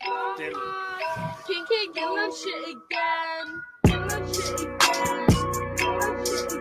King can't get no shit again. Get no shit again. Get no shit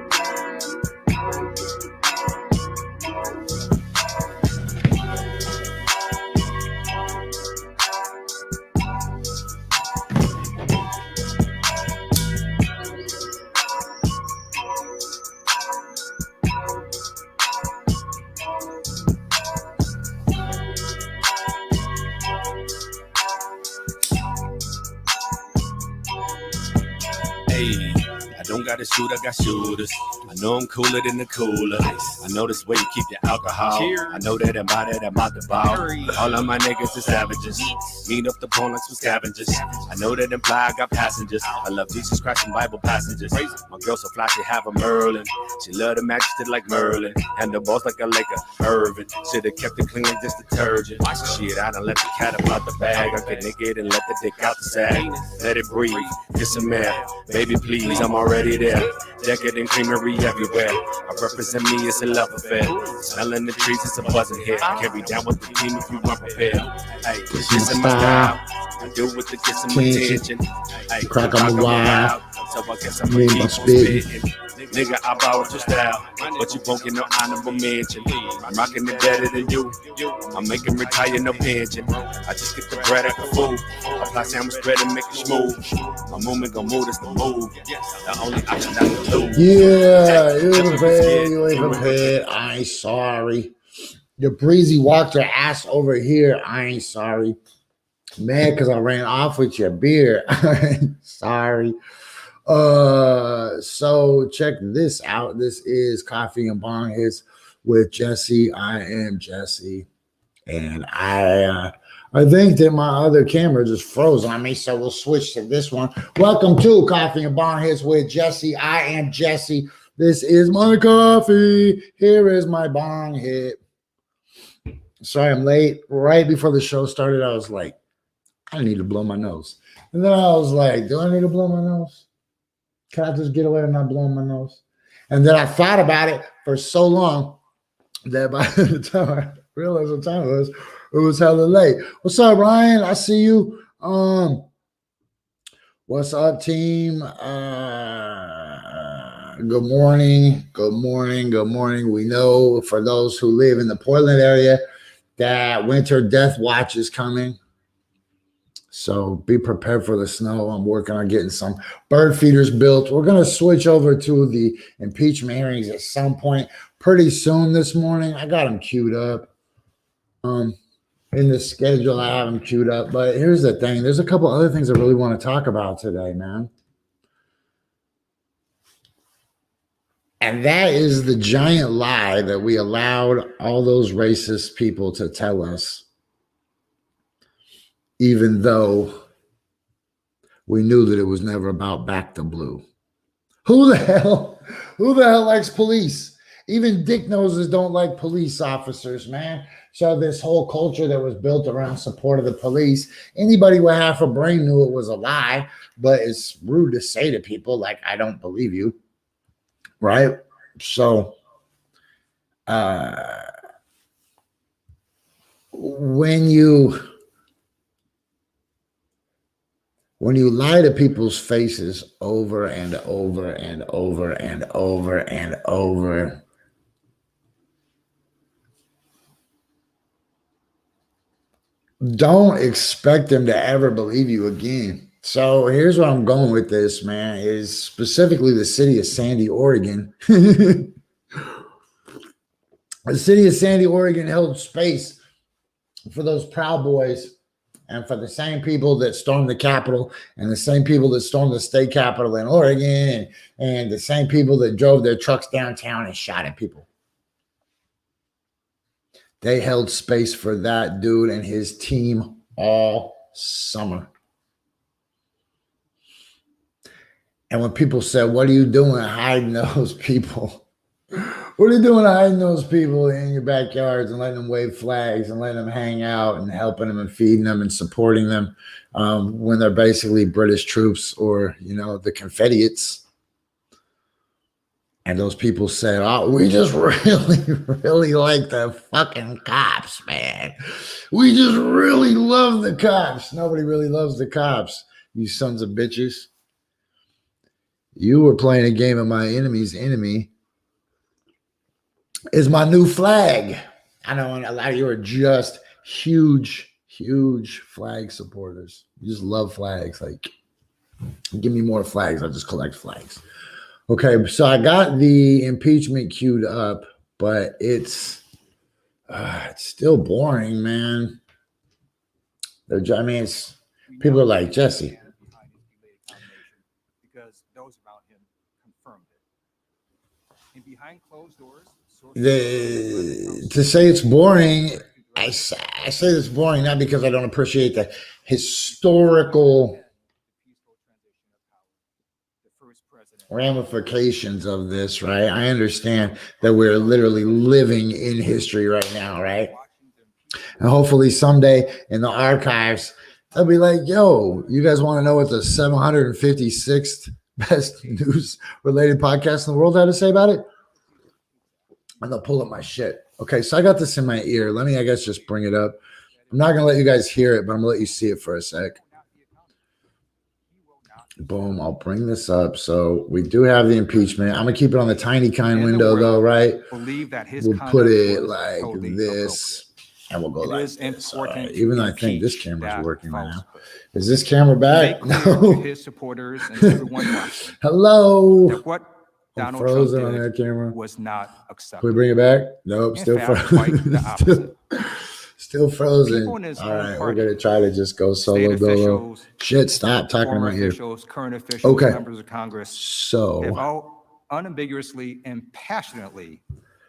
Hey, I don't got a shoot, I got shooters. I know I'm cooler than the cooler. I know this way you keep your alcohol. I know that I'm out the ball. All of my niggas are savages. Meet up the bone like some scavengers. I know that imply I got passengers. I love Jesus Christ and Bible passages. My girl so fly, she have a Merlin. She love the majesty like Merlin. And the boss like a Laker, Irvin. Should've kept it clean like this detergent. Shit, I done let the cat up out the bag. I get naked and let the dick out the sack. Let it breathe, get some air. Baby, please, I'm already there. Decadent creamery everywhere. I represent me, it's a love affair. Smelling the trees, it's a buzzing here. I carry down with the team if you weren't prepared. Hey, this is my style. I do it to get some attention. Hey, crack on the wild. So I guess I'm gonna keep on spitting. Nigga, I bow with your style, but you won't get no honorable mention. I'm rocking it better than you. I'm making retire no pension. I just get the bread at the food. Apply sandwich bread and make it smooth. My movement gon' move, it's the move. The only option not to lose. Yeah, you ain't prepared. You ain't prepared. I ain't sorry. Your breezy walked your ass over here. I ain't sorry. Mad because I ran off with your beer. I ain't sorry. So check this out. This is Coffee and Bong Hits with Jessie. I am Jessie, and I think that my other camera just froze on me, so we'll switch to this one. Welcome to Coffee and Bong Hits with Jessie. I am Jessie. This is my coffee. Here is my bong hit. Sorry, I'm late. Right before the show started, I was like, I need to blow my nose, and then I was like, do I need to blow my nose? Can I just get away with not blowing my nose? And then I thought about it for so long that by the time I realized what time it was hella late. What's up, Ryan? I see you. What's up, team? Good morning. Good morning. Good morning. We know for those who live in the Portland area that winter death watch is coming. So be prepared for the snow. I'm working on getting some bird feeders built. We're going to switch over to the impeachment hearings at some point pretty soon this morning. I got them queued up. In the schedule, I have them queued up. But here's the thing. There's a couple other things I really want to talk about today, man. And that is the giant lie that we allowed all those racist people to tell us, even though we knew that it was never about back to blue. Who the hell likes police? Even dick noses don't like police officers, man. So this whole culture that was built around support of the police, anybody with half a brain knew it was a lie, but it's rude to say to people, like, I don't believe you, right? So when you lie to people's faces over and over and over and over and over, don't expect them to ever believe you again. So here's where I'm going with this, man, is specifically the city of Sandy, Oregon. The city of Sandy, Oregon held space for those Proud Boys and for the same people that stormed the Capitol and the same people that stormed the state capitol in Oregon and the same people that drove their trucks downtown and shot at people. They held space for that dude and his team all summer. And when people said, what are you doing hiding those people? What are you doing hiding those people in your backyards and letting them wave flags and letting them hang out and helping them and feeding them and supporting them when they're basically British troops or, you know, the Confederates? And those people said, oh, we just really, really like the fucking cops, man. We just really love the cops. Nobody really loves the cops, you sons of bitches. You were playing a game of my enemy's enemy is my new flag. I know a lot of you are just huge, huge flag supporters. You just love flags. Like, give me more flags. I'll just collect flags. Okay, so I got the impeachment queued up, but it's still boring, man. I mean, people are like, Jesse. Because those around him confirmed it. And behind closed doors, To say it's boring, I say it's boring not because I don't appreciate the historical ramifications of this, right? I understand that we're literally living in history right now, right? And hopefully someday in the archives, they'll be like, yo, you guys want to know what the 756th best news-related podcast in the world had to say about it? And they'll pull up my shit. Okay, so I got this in my ear. Let me, I guess, just bring it up. I'm not going to let you guys hear it, but I'm going to let you see it for a sec. Boom, I'll bring this up. So we do have the impeachment. I'm going to keep it on the tiny kind window, though, right? We'll put it like this, and we'll go like this. Right. Even though I think this camera's working right now. Is this camera back? No. His supporters and everyone watching. Hello. What Donald frozen Trump on that camera. was not acceptable. Can we bring it back? Nope, still frozen. Still frozen. All right, we're gonna try to just go solo dolo. Shit, stop talking about here. Current officials, okay. Members of Congress. So have all unambiguously and passionately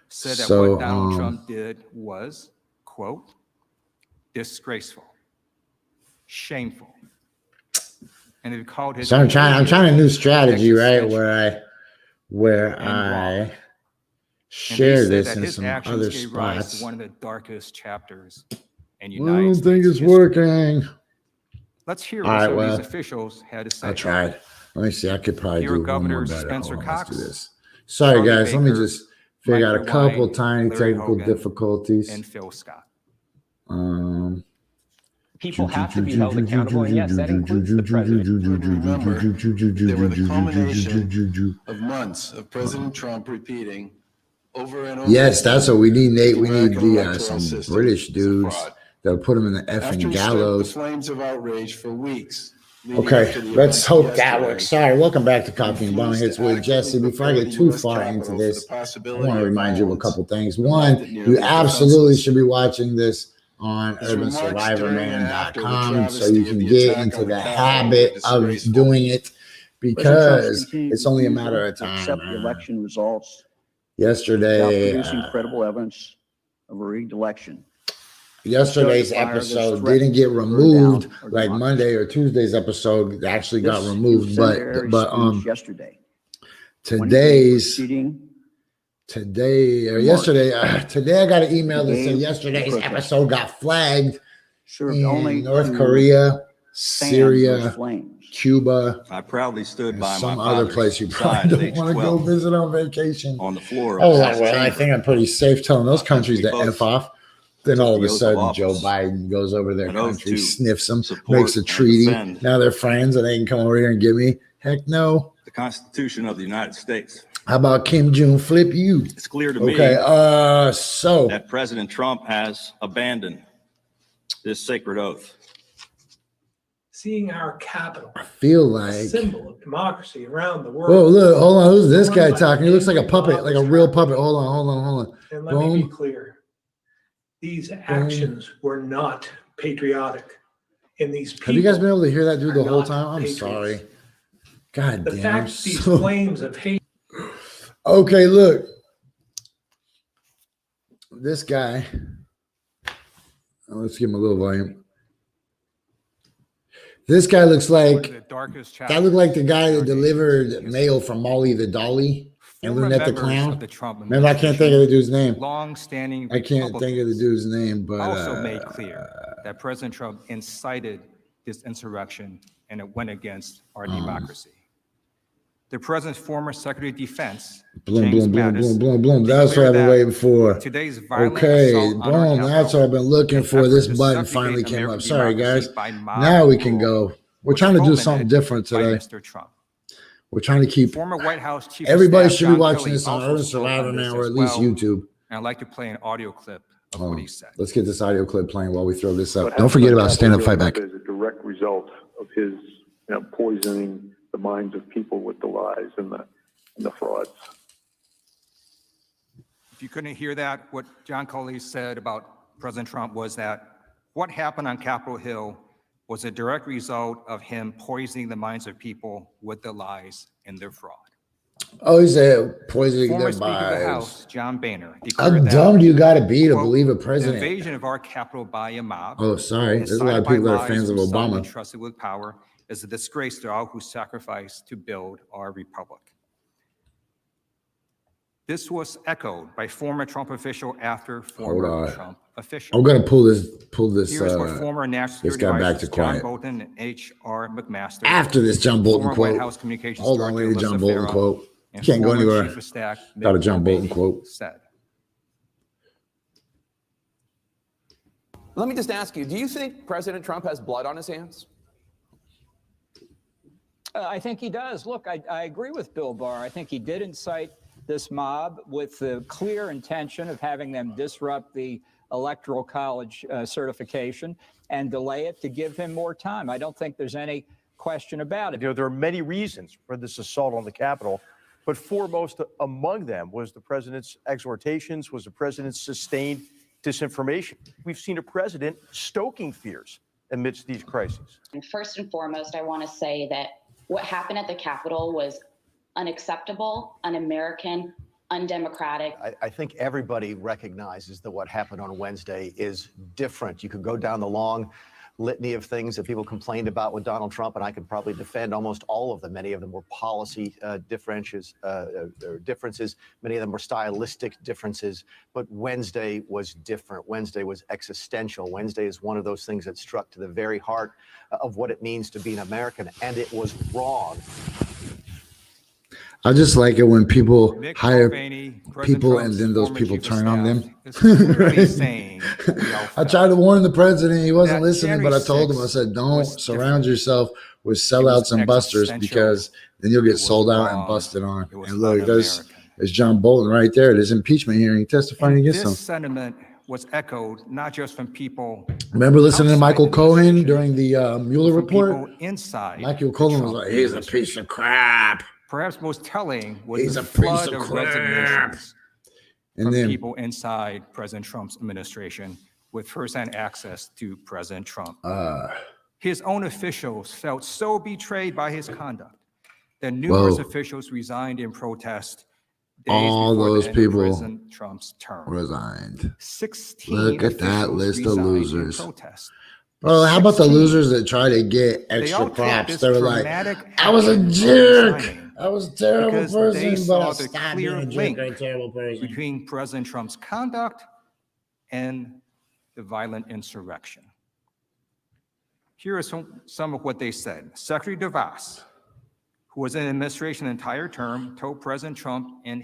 said that what Donald Trump did was, quote, disgraceful, shameful, and it called his. So I'm trying a new strategy, right? Where I share this in some other spots. One of the darkest chapters in I don't think it's working. Let's hear what these officials had to say. I tried. Let me see. I could probably do one more better. Spencer Cox, let's do this. Sorry, guys. Let me just figure out a couple tiny technical difficulties. And Phil Scott. People have to be held accountable, and yes, that includes the president. Remember, they were the culmination of months of President Trump repeating over and over. Yes, that's what we need, Nate. We need some British dudes that'll put them in the effing gallows. The flames of outrage for weeks. Okay, let's hope that works. Sorry, welcome back to Coffee and Bong Hits with Jesse. Before I get too far into this, I want to remind you of a couple things. One, you absolutely should be watching this on urbansurvivorman.com so you can get into the habit of doing it, because it's only a matter of time. Accept the election results. Yesterday, producing credible evidence of a rigged election. Yesterday's episode didn't get removed like Monday or Tuesday's episode actually got removed, but yesterday today I got an email that said yesterday's episode got flagged in North Korea, Syria, Cuba. I proudly stood by some my other place you probably don't want to go visit on vacation. On the floor. Oh, well, I think I'm pretty safe telling those countries to F off. Then all of a sudden, Joe Biden goes over to their country, sniffs them, makes a treaty. Now they're friends and they can come over here and get me. Heck no. The Constitution of the United States. How about Kim Jong flip you? It's clear to me so that President Trump has abandoned this sacred oath. Seeing our capital, I feel like a symbol of democracy around the world. Whoa, look, hold on. Who's this guy talking? He looks like a puppet, like a real puppet. Hold on. And let me be clear. These actions were not patriotic. And these people, have you guys been able to hear that dude the whole time? I'm sorry. God damn. The fact these flames of hate. Okay, look. This guy. Let's give him a little volume. This guy looks like that looked like the guy that delivered mail from Molly the Dolly and Lunette the Clown. Remember, I can't think of the dude's name. Long-standing I can't think of the dude's name, but also made clear that President Trump incited this insurrection and it went against our democracy. the president's former Secretary of Defense, Boom, James boom, boom, Mattis, boom, boom, boom. That's what I've been waiting for. today's violent Okay, assault on our boom. That's Capitol, what I've been looking an for. effort This to button subjugate finally came American up. Sorry, guys. democracy by mob Now we can rule, go. We're was trying to do fomented something different by today. Mr. Trump. We're trying to keep Former White House Chief everybody of Staff should be John watching Kelly this on also Urban spoke Survivor on this now, or as at least well, YouTube. and I'd like to play an audio clip of what he said. Let's get this audio clip playing while we throw this up. What Don't forget happened about on Stand Up Capitol Fight Hill Back. is a direct result of his, poisoning the minds of people with the lies and the frauds. If you couldn't hear that, what John Kelly said about President Trump was that what happened on Capitol Hill was a direct result of him poisoning the minds of people with the lies and their fraud. Oh, he said poisoning Former their Speaker of the minds. House, John Boehner, How declared that, dumb do you got to be to quote, believe a the president? invasion of our Capitol by a mob, Oh, sorry. There's a lot of incited by people that are lies fans of from some Obama. entrusted with power, is a disgrace to all who sacrificed to build our republic. This was echoed by former Trump official after former Trump official. I'm gonna pull this Here's what former National this Security guy back Advisors to John quiet. Bolton and H.R. McMaster, After this John Bolton former White quote. House Communications Hold on, Director wait, John Alyssa Bolton Farrow, quote. and Can't go former anywhere. Chief of Staff Got a Mick John Bolton Mulvaney quote. said. Let me just ask you, do you think President Trump has blood on his hands? I think he does. Look, I agree with Bill Barr. I think he did incite this mob with the clear intention of having them disrupt the Electoral College certification and delay it to give him more time. I don't think there's any question about it. There are many reasons for this assault on the Capitol, but foremost among them was the president's exhortations, was the president's sustained disinformation. We've seen a president stoking fears amidst these crises. And first and foremost, I want to say that what happened at the Capitol was unacceptable, un-American, undemocratic. I think everybody recognizes that what happened on Wednesday is different. You could go down the long litany of things that people complained about with Donald Trump, and I could probably defend almost all of them. Many of them were policy differences. Many of them were stylistic differences. But Wednesday was different. Wednesday was existential. Wednesday is one of those things that struck to the very heart of what it means to be an American, and it was wrong. I just like it when people Mick hire Mulvaney, people President and then those Trump's people former turn on chief of them. staff, is clearly saying what we all I felt. tried to warn the president. He wasn't That listening, but I January told him, I 6th said, don't was surround different. yourself with was sellouts and busters existential. because then you'll It get was sold out and wrong. busted on. It was And look, un-American. there's John Bolton right there. There's impeachment hearing testifying And against this him. sentiment was echoed not just from people Remember listening to outside Michael the Cohen administration, during the Mueller from report? people inside. Michael the Cohen was Trump like, he's a administration. piece of crap. Perhaps most telling was He's the a piece flood of of crap. resignations And from then people inside President Trump's administration with firsthand access to President Trump. His own officials felt so betrayed by his conduct that numerous Whoa. officials resigned in protest days all before the those end of people President Trump's term. resigned. 16 Look at that officials list of resigned in losers. protest. Bro, how about the 16. losers that try to get They extra all took props? this They were like, dramatic I was a action of jerk. resigning I was a terrible because they person, but saw I the stopped clear being a jerk link or a terrible person. between President Trump's conduct and the violent insurrection. Here are some of what they said. Secretary DeVos, who was in administration the entire term, told President Trump in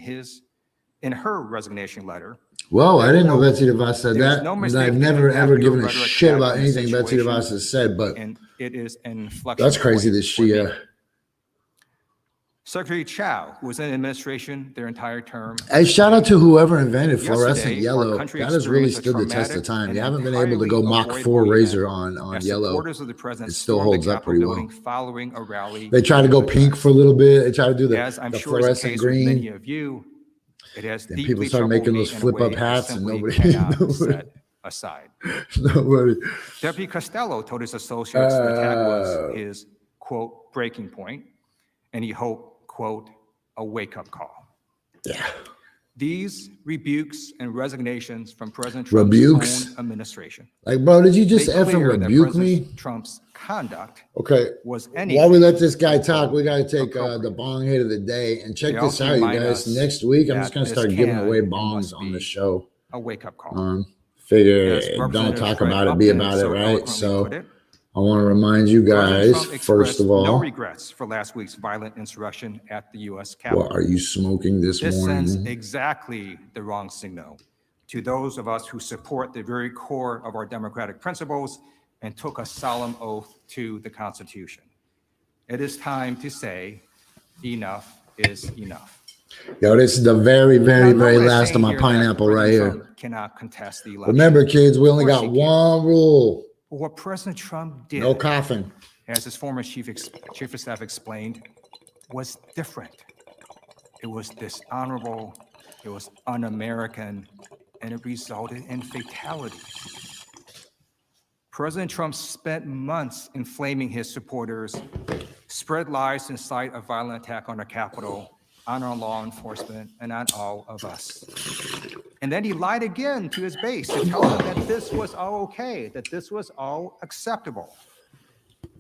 her resignation letter. Whoa, I that, didn't know quote, Betsy DeVos said "There's that. no And mistake I've in never having ever your given a rhetoric shit back about in this anything Betsy situation, DeVos has said, but and it is an inflection that's crazy point that for she me. Secretary Chow, who was in administration their entire term. Hey, shout out to whoever invented fluorescent Yesterday, our yellow. country That has really experienced a stood the test of traumatic time. and You haven't been able to go entirely Mach 4 avoidable razor event on as yellow. supporters of the president It still stormed the holds up Capitol pretty well. building following a rally. They try to go pink for a little bit. They try to do As I'm the sure is the fluorescent case with many green. of you, it has Then deeply people start troubled making me those in a flip-up way I hats and simply nobody- cannot nobody- set aside. Nobody. Deputy Costello told his associates the attack was his, quote, breaking point, and he hoped, quote, a wake-up call. Yeah. These rebukes and resignations from President Trump's Rebukes? own administration. Like, bro, did you just They effing clear that rebuke President me? Trump's conduct Okay. was While anything we let this guy talk, we got to take appropriate. the bong hit of the day and check They this also out, you remind guys. us Next week, I'm that just going to this start giving can away and bongs must on the be show. a wake-up call. Figure As don't Representative talk Fred about it, be Upton about it, so right? eloquently So put it, I want to remind you guys, President Trump first of expressed no all, regrets for last week's violent insurrection at the U.S. Capitol. what are you smoking this This sends morning? exactly the wrong signal to those of us who support the very core of our democratic principles and took a solemn oath to the Constitution. It is time to say enough is enough. Yo, this is the very, very, Now, very nobody's last of saying my here that pineapple right President here. Trump cannot contest the election. Remember, kids, we only Of course got he can. one rule. But what President Trump did, No coughing. as his former chief of staff explained, was different. It was dishonorable, it was un-American, and it resulted in fatality. President Trump spent months inflaming his supporters, spread lies, incite a violent attack on our Capitol, on our law enforcement, and on all of us. And then he lied again to his base to tell them that this was all okay, that this was all acceptable.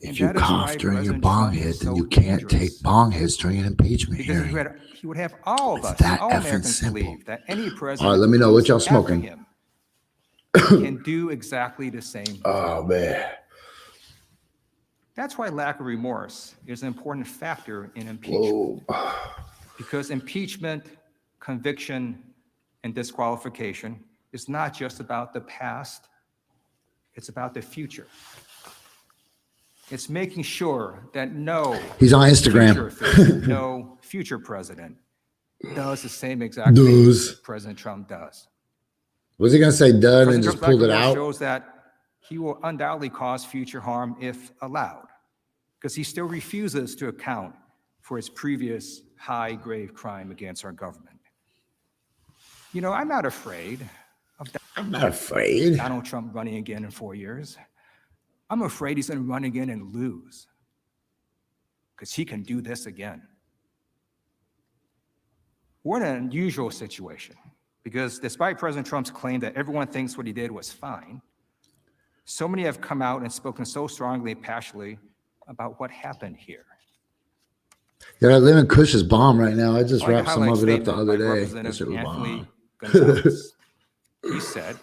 If you cough during your bong hit, then you can't take bong hits during an impeachment Because hearing. he would have all of us, that all effing Americans simple. believe that any president All right, let me know what y'all after smoking. him can do exactly the same. Oh, man. That's why lack of remorse is an important factor in impeachment. Whoa. Because impeachment, conviction, and disqualification is not just about the past, it's about the future. It's making sure that He's on Instagram. future official, no future president does the same exact Does. thing President Trump does. Was he going to say done and President just Trump's pulled it record out? shows that he will undoubtedly cause future harm if allowed, because he still refuses to account for his previous high grave crime against our government. You know, I'm not afraid of Donald Trump running again in 4 years. I'm afraid he's going to run again and lose, because he can do this again. We're in an unusual situation, because despite President Trump's claim that everyone thinks what he did was fine, so many have come out and spoken so strongly and passionately about what happened here. Yeah, that Lemon Kush is bomb right now. I just I'd like to wrapped some highlight of a it up the statement other by day. That Representative shit was Anthony bomb. Gonzalez. He said,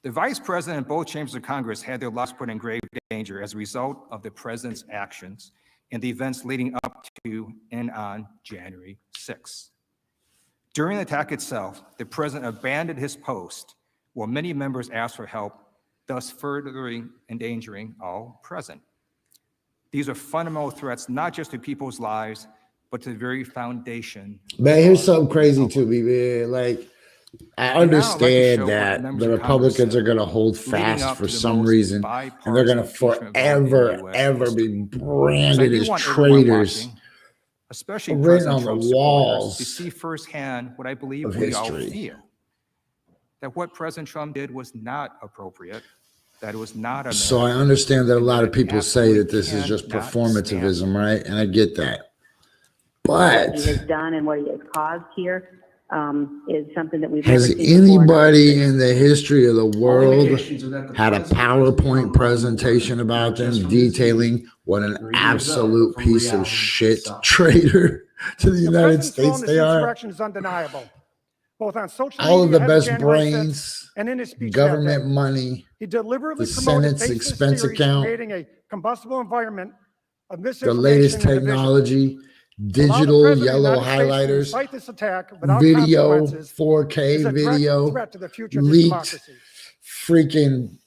"The vice president and both chambers of Congress had their lives put in grave danger as a result of the president's actions and the events leading up to and on January 6th. During the attack itself, the president abandoned his post while many members asked for help, thus furthering endangering all present. These are fundamental threats, not just to people's lives, but to the very foundation." Man, here's something crazy to me, man. Like, I understand that the Republicans are going to hold fast for some reason, and they're going to forever, ever be branded as traitors, especially written President on the Trump's supporters, to walls see firsthand what I believe of we all history. feel, that what President Trump did was not appropriate, that it was not American. So I understand that a lot of people say that this is just performativism, right? And I get that. But what he has done and what he has caused here is something that we've has never seen before. anybody in the history of the world had a PowerPoint presentation about them detailing what an absolute piece of shit traitor to the United States they are? Insurrection is undeniable. Both on social All of media the ahead best January 6th brains, and in his speech that government day. money, He deliberately the promoted Senate's baseless expense theories, account, creating a combustible environment of the misinformation latest and division. technology, Allow the digital President of the yellow United States to highlighters, incite this attack without video, consequences 4K is a direct video, threat to the future of this leaked democracy. freaking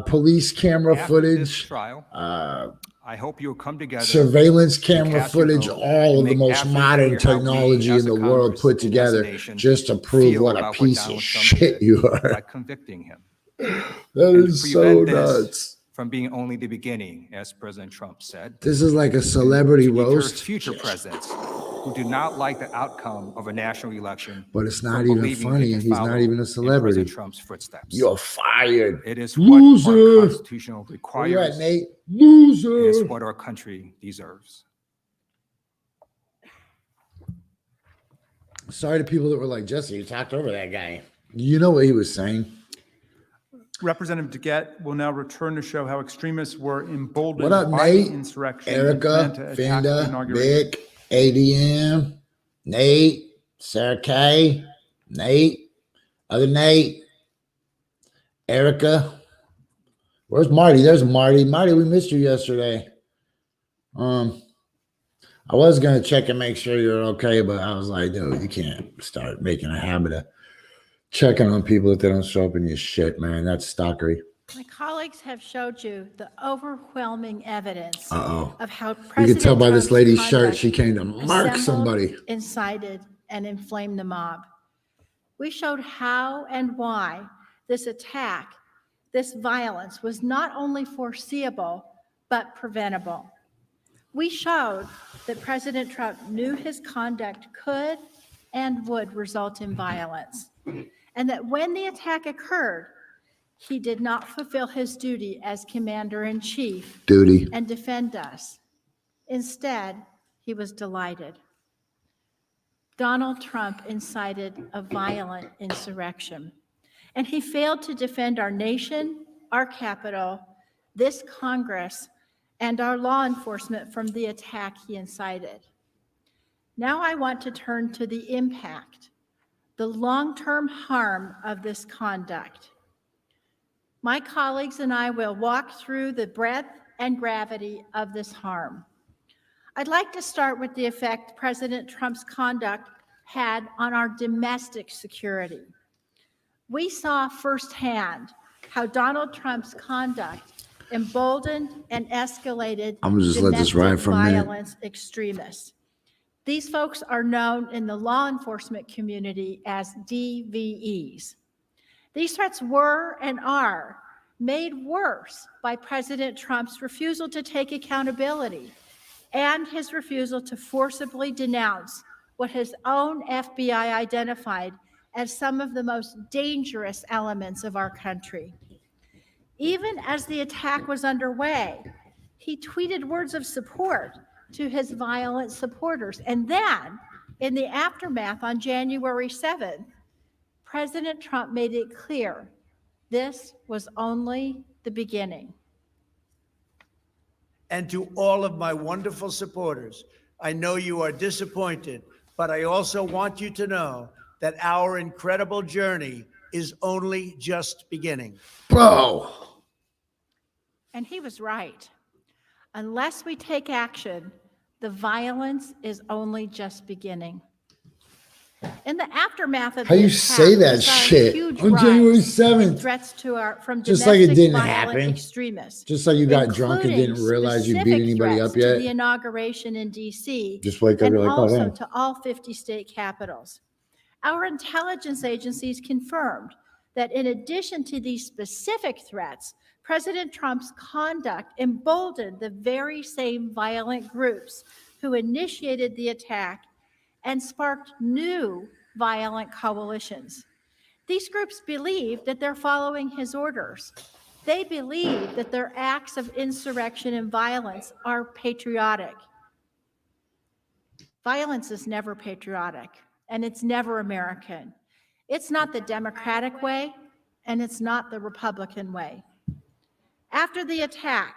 police camera After this footage, trial, I hope you'll come together, surveillance and camera cast your footage, vote, all and of the make most absolutely modern clear how we technology as in a the world Congress put and as a together nation just to prove feel what a about piece Donald of Trump shit did you are. by convicting him. That And is to so prevent this nuts. from being only the beginning, as President Trump said. This is like a celebrity To deter roast, future presidents who do not like the outcome of a national election, but it's not from even believing they funny, can and he's follow not even a in celebrity. President Trump's footsteps. You're fired. It is what our Loser. Constitution Where you requires. at, Nate? It is Loser. what our country deserves. Sorry to people that were like, Jesse, you talked over that guy. You know what he was saying. Representative DeGette will now return to show how extremists were emboldened What up, by Nate? the insurrection and planned to Erica, attack the Fenda, inauguration. Vic, ADM, Nate, Sarah K, Nate, other Nate, Erica, Where's Marty? There's Marty. Marty, we missed you yesterday. I was gonna check and make sure you're okay, but I was like, dude, you can't start making a habit of checking on people if they don't show up in your shit, man. That's stalkery. My colleagues have showed you the overwhelming evidence Uh-oh. of how You can President tell by this Trump's lady's shirt conduct she came to mark assembled, somebody. incited, and inflamed the mob. We showed how and why this attack, this violence was not only foreseeable, but preventable. We showed that President Trump knew his conduct could and would result in violence, and that when the attack occurred, he did not fulfill his duty as commander-in-chief and defend us. Instead, he was delighted. Donald Trump incited a violent insurrection, and he failed to defend our nation, our Capitol, this Congress, and our law enforcement from the attack he incited. Now I want to turn to the impact, the long-term harm of this conduct. My colleagues and I will walk through the breadth and gravity of this harm. I'd like to start with the effect President Trump's conduct had on our domestic security. We saw firsthand how Donald Trump's conduct emboldened and escalated I'm gonna just let this ride for a minute. violence extremists. These folks are known in the law enforcement community as DVEs. These threats were and are made worse by President Trump's refusal to take accountability and his refusal to forcibly denounce what his own FBI identified as some of the most dangerous elements of our country. Even as the attack was underway, he tweeted words of support to his violent supporters. And then, in the aftermath on January 7th, President Trump made it clear this was only the beginning. And to all of my wonderful supporters, I know you are disappointed, but I also want you to know that our incredible journey is only just beginning. Bro. And he was right. Unless we take action, the violence is only just beginning. In the aftermath of How the you attack, say that we saw a shit huge on rise January in 7th? threats to from Just like it domestic didn't violent happen. extremists, Just like you got drunk and didn't including realize you beat specific anybody threats up to the yet. inauguration in D.C. Just wake up, and you're like, oh, also damn. to all 50 state capitals. Our intelligence agencies confirmed that in addition to these specific threats, President Trump's conduct emboldened the very same violent groups who initiated the attack and sparked new violent coalitions. These groups believe that they're following his orders. They believe that their acts of insurrection and violence are patriotic. Violence is never patriotic, and it's never American. It's not the Democratic way, and it's not the Republican way. After the attack,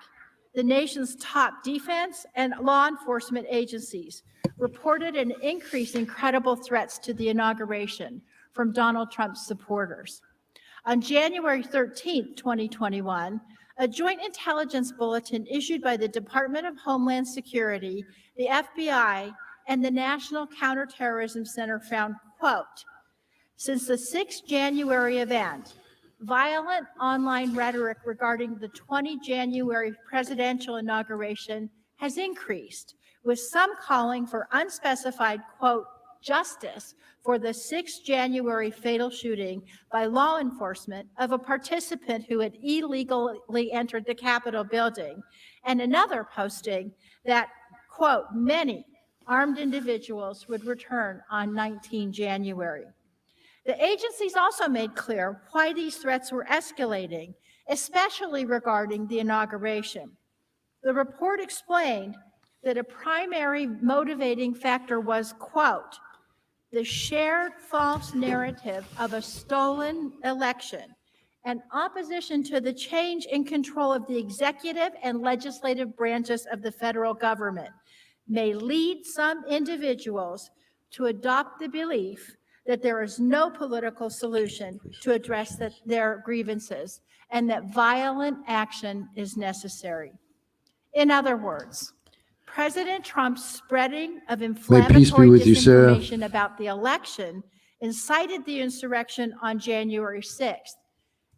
the nation's top defense and law enforcement agencies reported an increase in credible threats to the inauguration from Donald Trump's supporters. On January 13, 2021, a joint intelligence bulletin issued by the Department of Homeland Security, the FBI, and the National Counterterrorism Center found, quote, since the 6th January event, violent online rhetoric regarding the 20 January presidential inauguration has increased, with some calling for unspecified, quote, justice for the 6th January fatal shooting by law enforcement of a participant who had illegally entered the Capitol building, and another posting that, quote, many armed individuals would return on 19 January. The agencies also made clear why these threats were escalating, especially regarding the inauguration. The report explained that a primary motivating factor was, quote, the shared false narrative of a stolen election and opposition to the change in control of the executive and legislative branches of the federal government may lead some individuals to adopt the belief that there is no political solution to address their grievances and that violent action is necessary. In other words, President Trump's spreading of inflammatory disinformation about the election incited the insurrection on January 6th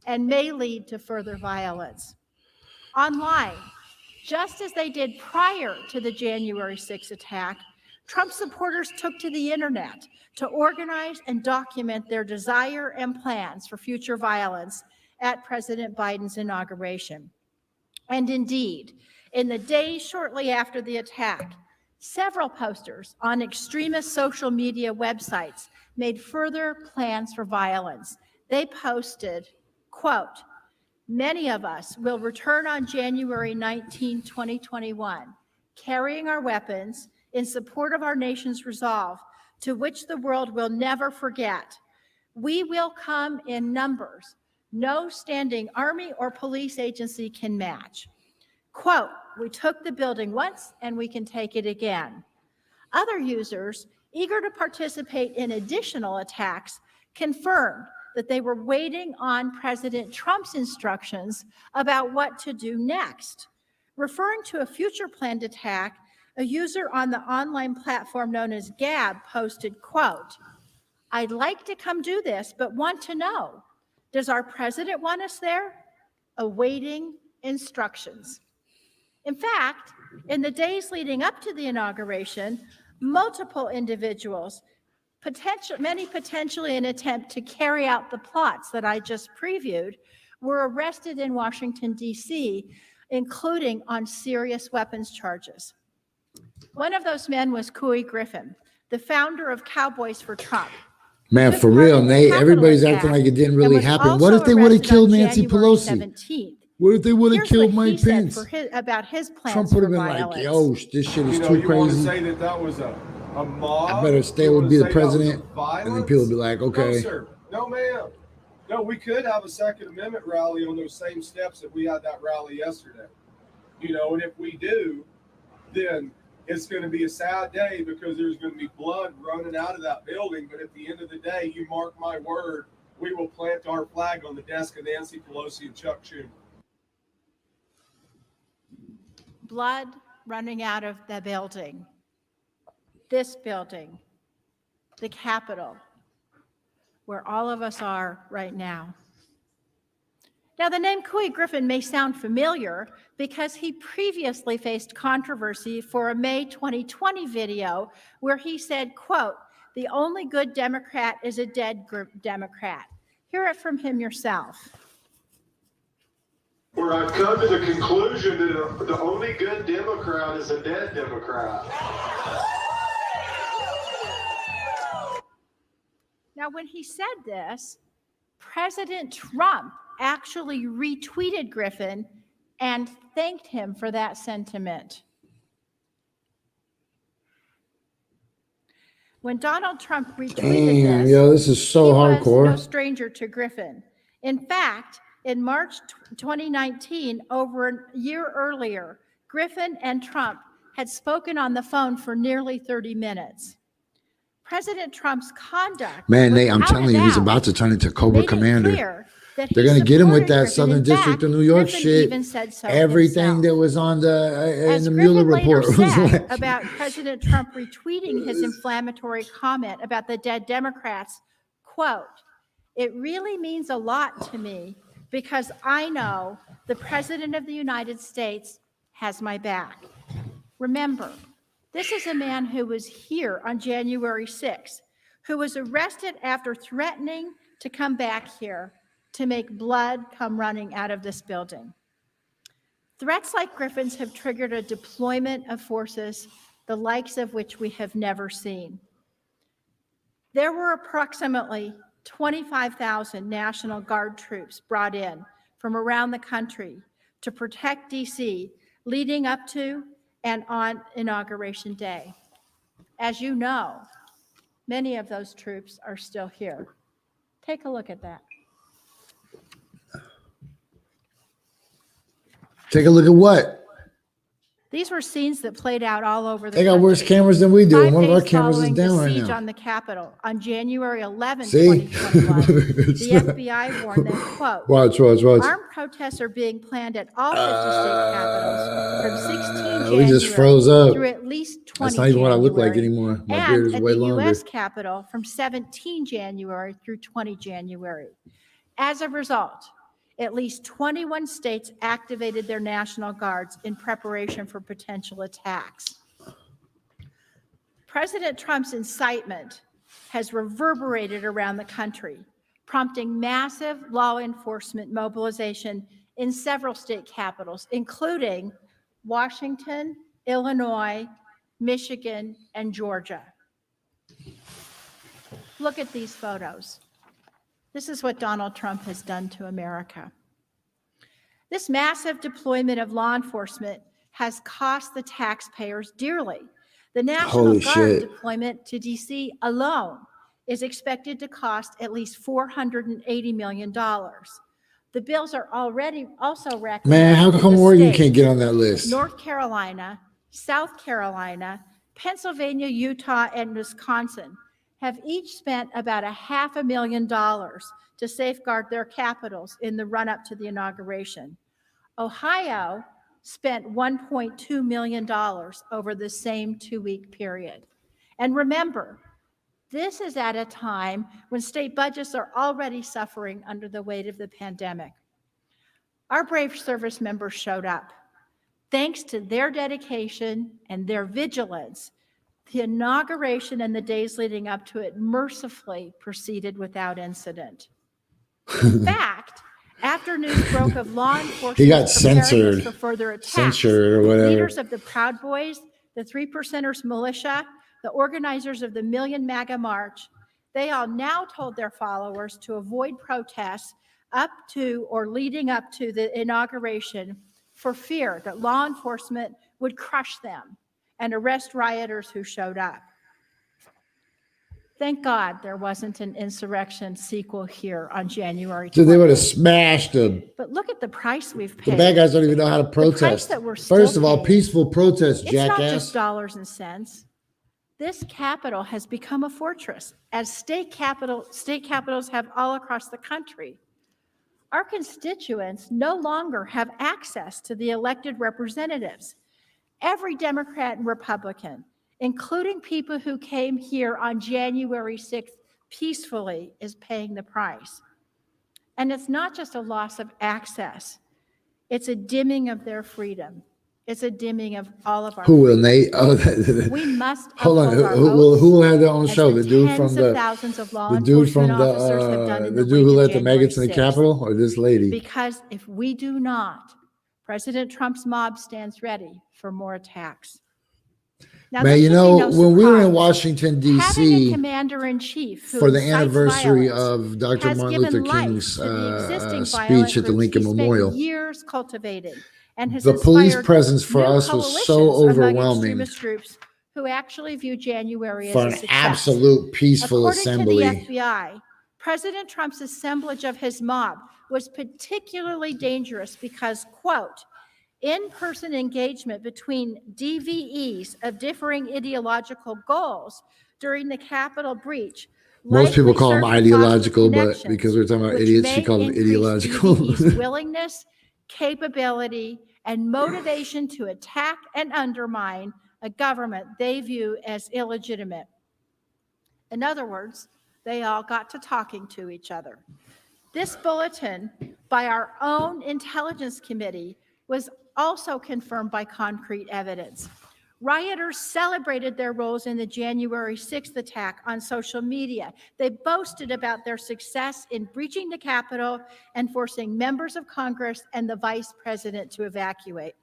and may lead to further violence. Online, just as they did prior to the January 6th attack, Trump supporters took to the internet to organize and document their desire and plans for future violence at President Biden's inauguration. And indeed, in the days shortly after the attack, several posters on extremist social media websites made further plans for violence. They posted, quote, "Many of us will return on January 19, 2021, carrying our weapons in support of our nation's resolve, to which the world will never forget. We will come in numbers no standing army or police agency can match." Quote, "We took the building once and we can take it again." Other users, eager to participate in additional attacks, confirmed that they were waiting on President Trump's instructions about what to do next. Referring to a future planned attack, a user on the online platform known as Gab posted, quote, "I'd like to come do this, but want to know, does our president want us there? Awaiting instructions." In fact, in the days leading up to the inauguration, multiple individuals, many potentially in an attempt to carry out the plots that I just previewed, were arrested in Washington, D.C., including on serious weapons charges. One of those men was Couy Griffin, the founder of Cowboys for Trump. Man, for real, Nate, everybody's acting like it didn't really happen. What if they would have killed Nancy Pelosi? What if they would have killed Mike Pence? About his plans Trump would have been violence. like, yo, this shit is too You want to crazy. say that that was a mob? I better stay with be the president. And then people would be like, No, okay. sir. No, ma'am. No, we could have a Second Amendment rally on those same steps that we had that rally yesterday. And if we do, then it's going to be a sad day because there's going to be blood running out of that building. But at the end of the day, you mark my word, we will plant our flag on the desk of Nancy Pelosi and Chuck Schumer. Blood running out of the building, this building, the Capitol, where all of us are right now. Now, the name Couy Griffin may sound familiar because he previously faced controversy for a May 2020 video where he said, quote, "The only good Democrat is a dead Democrat." Hear it from him yourself. Where I've come to the conclusion that the only good Democrat is a dead Democrat. Now, when he said this, President Trump actually retweeted Griffin and thanked him for that sentiment. When Donald Trump retweeted this is so hardcore. Was no stranger to Griffin. In fact, in March 2019, over a year earlier, Griffin and Trump had spoken on the phone for nearly 30 minutes. President Trump's conduct, Man, Nate, I'm telling you, he's about to turn into Cobra Commander. They're going to get him with that Southern District of New York shit. Everything that was on in the Mueller report was said about President Trump retweeting his inflammatory comment about the dead Democrats, quote, "It really means a lot to me because I know the President of the United States has my back." Remember, this is a man who was here on January 6th, who was arrested after threatening to come back here to make blood come running out of this building. Threats like Griffin's have triggered a deployment of forces, the likes of which we have never seen. There were approximately 25,000 National Guard troops brought in from around the country to protect DC leading up to and on Inauguration Day. As you know, many of those troops are still here. Take a look at that. Take a look at what? These were scenes that played out all over the They got country. worse cameras than we do. 5 One of our days cameras is following down the right siege now. on the Capitol on January 11, See? 2021, the FBI warned that, quote, Watch. armed protests are being planned at all 50 state capitals from 16 We just froze up. through at least 20 That's not even what I look like January, anymore. My and beard is at way the longer. U.S. Capitol from 17 January through 20 January. As a result, at least 21 states activated their National Guards in preparation for potential attacks. President Trump's incitement has reverberated around the country, prompting massive law enforcement mobilization in several state capitals, including Washington, Illinois, Michigan, and Georgia. Look at these photos. This is what Donald Trump has done to America. This massive deployment of law enforcement has cost the taxpayers dearly. The National Holy Guard shit. deployment to DC alone is expected to cost at least $480 million. The bills are already also racking Man, up how to come the Oregon states can't get on that list? North Carolina, South Carolina, Pennsylvania, Utah, and Wisconsin have each spent about $500,000 to safeguard their capitals in the run-up to the inauguration. Ohio spent $1.2 million over the same 2-week period. And remember, this is at a time when state budgets are already suffering under the weight of the pandemic. Our brave service members showed up. Thanks to their dedication and their vigilance, the inauguration and the days leading up to it mercifully proceeded without incident. In fact, after news broke of law enforcement He got preparedness censored. for further attacks, Censored or whatever. leaders of the Proud Boys, the Three Percenters militia, the organizers of the Million MAGA March, they all now told their followers to avoid protests up to or leading up to the inauguration for fear that law enforcement would crush them and arrest rioters who showed up. Thank God there wasn't an insurrection sequel here on January 20th. Dude, they would have smashed them. But look at the price we've paid. The bad guys don't even know how to The price protest. that we're still First of all, paying. peaceful protest, It's not jackass. just dollars and cents. This capital has become a fortress, as state capitals have all across the country. Our constituents no longer have access to the elected representatives. Every Democrat and Republican, including people who came here on January 6th peacefully, is paying the price. And it's not just a loss of access. It's a dimming of their freedom. It's a dimming of all of our Who will, freedom. Nate? Oh, We must hold on. uphold our Who will have their own as show? the The dude tens from of the thousands of law the dude from enforcement officers have done in the the dude who wake of let the January maggots in the 6th. Capitol, or this lady? Because if we do not, President Trump's mob stands ready for more attacks. Now, Man, this you should be know, no when we were in surprise. Washington, Having a D.C. commander-in-chief who for the incites anniversary violence of Dr. has Martin given Luther life King's to the existing speech violent at the groups Lincoln he spent Memorial, years cultivating, and has the police inspired presence for new us was so coalitions among overwhelming extremist groups who actually view January for as a an success. absolute peaceful According assembly. to the FBI, President Trump's assemblage of his mob was particularly dangerous because, quote, in-person engagement between DVEs of differing ideological goals during the Capitol breach. Most people likely call them served to foster ideological, but connections, because we're talking about which idiots, she may called them increase ideological. DVE's willingness, capability, and motivation to attack and undermine a government they view as illegitimate. In other words, they all got to talking to each other. This bulletin by our own Intelligence Committee was also confirmed by concrete evidence. Rioters celebrated their roles in the January 6th attack on social media. They boasted about their success in breaching the Capitol and forcing members of Congress and the vice president to evacuate.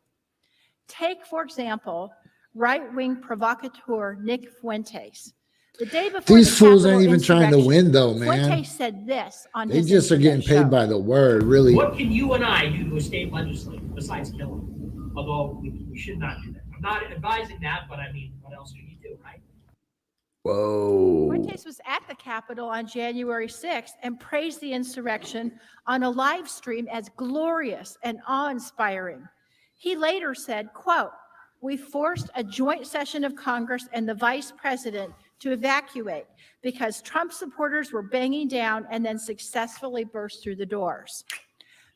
Take, for example, right-wing provocateur Nick Fuentes. The day before These the fools Capitol ain't even trying to insurrection, win, though, man. Fuentes said this on They his just are getting internet paid show. by the word, really. What can you and I do to a state legislature besides kill them? Although we should not do that. I'm not advising that, but I mean, what else can you do, right? Whoa. Fuentes was at the Capitol on January 6th and praised the insurrection on a live stream as glorious and awe-inspiring. He later said, quote, We forced a joint session of Congress and the vice president to evacuate because Trump supporters were banging down and then successfully burst through the doors.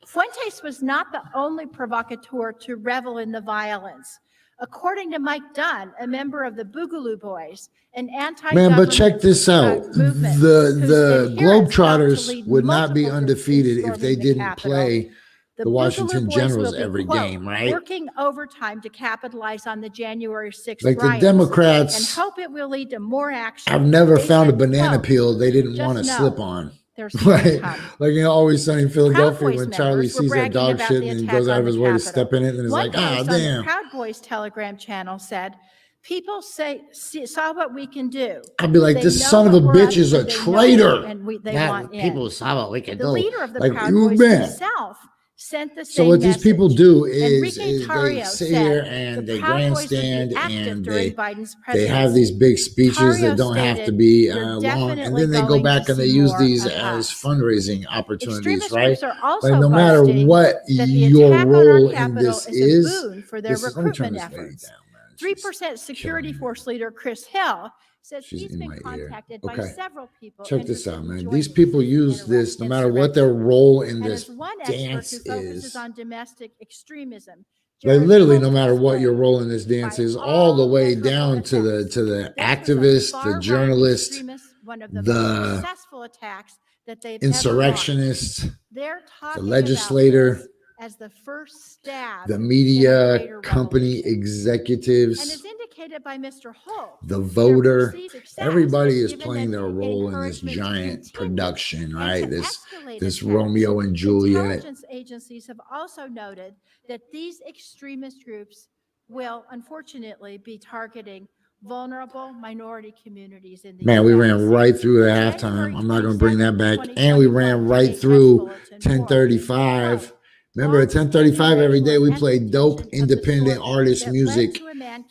Fuentes was not the only provocateur to revel in the violence. According to Mike Dunn, a member of the Boogaloo Boys, an anti-government Man, but check this out. movement The whose adherents helped to Globetrotters lead would not be multiple groups in undefeated if storming they the didn't Capitol. play the Boogaloo Washington Boys Generals will be, every quote, game, right? working overtime to capitalize on the January 6th Like the riots Democrats and hope it will lead to more action. I've never They found a said, banana quote, peel they didn't "Just want to know slip on. there's more to Like, come." like in Always Sunny in Philadelphia, Boys when Charlie members were sees that bragging dog about shit the and he attack goes out on of the his way to Capitol. step in it and is One like, ah, post on the damn. Proud Boys Telegram channel said, "People saw what we can do. I'd be like, They this know son of a what we're bitch up is to, a they know traitor. it, and they That want in." people saw what we could The do. leader of the Like, Proud you Boys man. himself sent the same So what these message. people do is Enrique they Tarrio sit said here and the they Proud Boys would be grandstand active and during Biden's they have these presidency. big speeches that Tarrio don't have to stated, be "You're long, and definitely then they go going back to and they see use more these of as us." fundraising opportunities, Extremist right? groups are also Like no matter boasting what that the your attack on our role in Capitol this is a boon for their let me turn recruitment this lady efforts. down, man. 3% security force leader Chris Hill says he's in been my ear. contacted by Okay. several people. Check this interested out, in man. joining These people use this no matter what their role in and this as one expert dance who focuses is. on domestic extremism, Like Jared literally, no Schultz matter what your explained, role in this dance is, all the way down to the this was a activist, the far-right journalist, extremist, one of the most the successful attacks that they've insurrectionist, ever launched. They're the talking about legislator, this as the first stab the in a media greater company revolution. And executives, as indicated by Mr. Holt, the their voter, perceived success everybody has is given playing them their role in this encouragement to giant continue production, and right? to This escalate this attacks. Romeo and Juliet. Intelligence agencies have also noted that these extremist groups will unfortunately be targeting vulnerable minority communities in the Man, we US. ran right through the halftime. I'm not going to bring that back. And we ran right through 10:35. Remember at 10:35 every day we played dope independent artist music.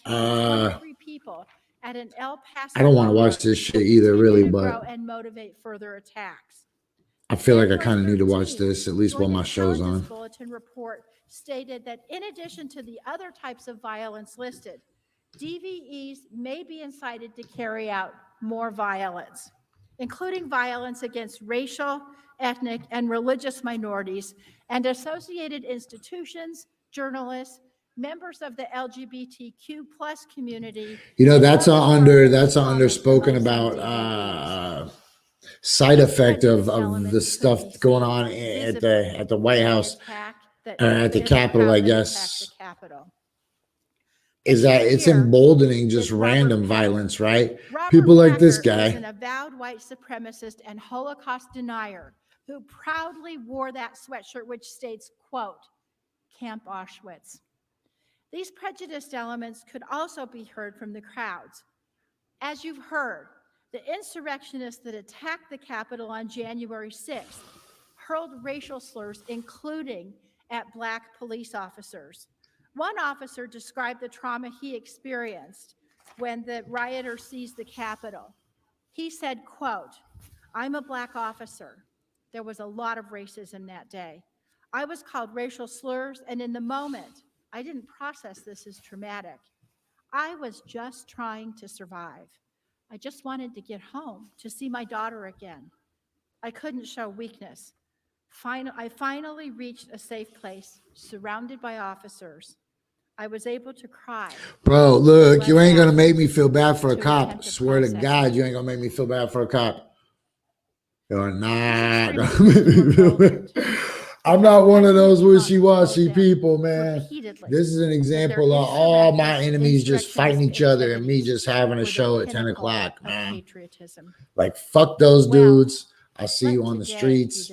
I don't want to watch this shit either, really, but and motivate further attacks. I feel like I kind of need to watch this at least while my show's on. Bulletin report stated that in addition to the other types of violence listed, DVEs may be incited to carry out more violence, including violence against racial, ethnic, and religious minorities and associated institutions, journalists, members of the LGBTQ plus community. You know, that's under spoken about side effect of the stuff going on at the White House, at the Capitol, I guess, is that it's emboldening just random violence, right? People like this guy. An avowed white supremacist and Holocaust denier who proudly wore that sweatshirt which states, quote, Camp Auschwitz. These prejudiced elements could also be heard from the crowds. As you've heard, the insurrectionists that attacked the Capitol on January 6th hurled racial slurs, including at Black police officers. One officer described the trauma he experienced when the rioters seized the Capitol. He said, quote, I'm a Black officer. There was a lot of racism that day. I was called racial slurs, and in the moment, I didn't process this as traumatic. I was just trying to survive. I just wanted to get home, to see my daughter again. I couldn't show weakness. I finally reached a safe place, surrounded by officers. I was able to cry. Bro, look, you ain't going to make me feel bad for a cop. Swear to God, you ain't going to make me feel bad for a cop. You're not going to make me feel bad. I'm not one of those wishy-washy people, man. This is an example of all my enemies just fighting each other and me just having a show at 10 o'clock, man. Like, fuck those dudes. I'll see you on the streets.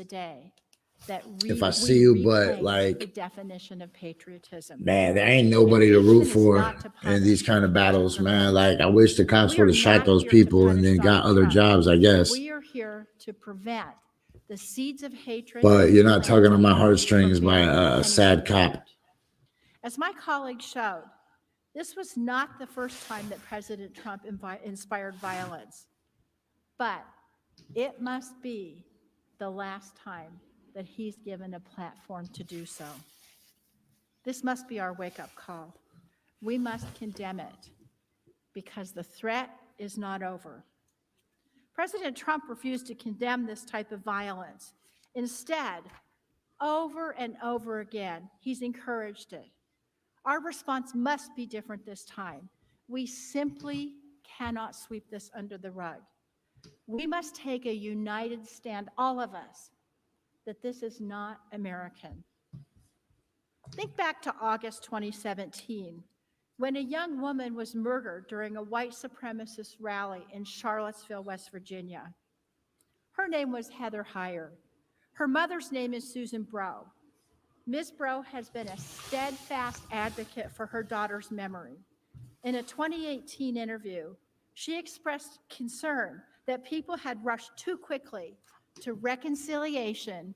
If I see you, but like, the definition of patriotism. Man, there ain't nobody to root for in these kind of battles, man. Like, I wish the cops would have shot those people and then got other jobs, I guess. We are here to prevent the seeds of hatred. But you're not tugging on my heartstrings by a sad cop. As my colleague showed, this was not the first time that President Trump inspired violence, but it must be the last time that he's given a platform to do so. This must be our wake-up call. We must condemn it because the threat is not over. President Trump refused to condemn this type of violence. Instead, over and over again, he's encouraged it. Our response must be different this time. We simply cannot sweep this under the rug. We must take a united stand, all of us, that this is not American. Think back to August 2017, when a young woman was murdered during a white supremacist rally in Charlottesville, West Virginia. Her name was Heather Heyer. Her mother's name is Susan Breaux. Ms. Breaux has been a steadfast advocate for her daughter's memory. In a 2018 interview, she expressed concern that people had rushed too quickly to reconciliation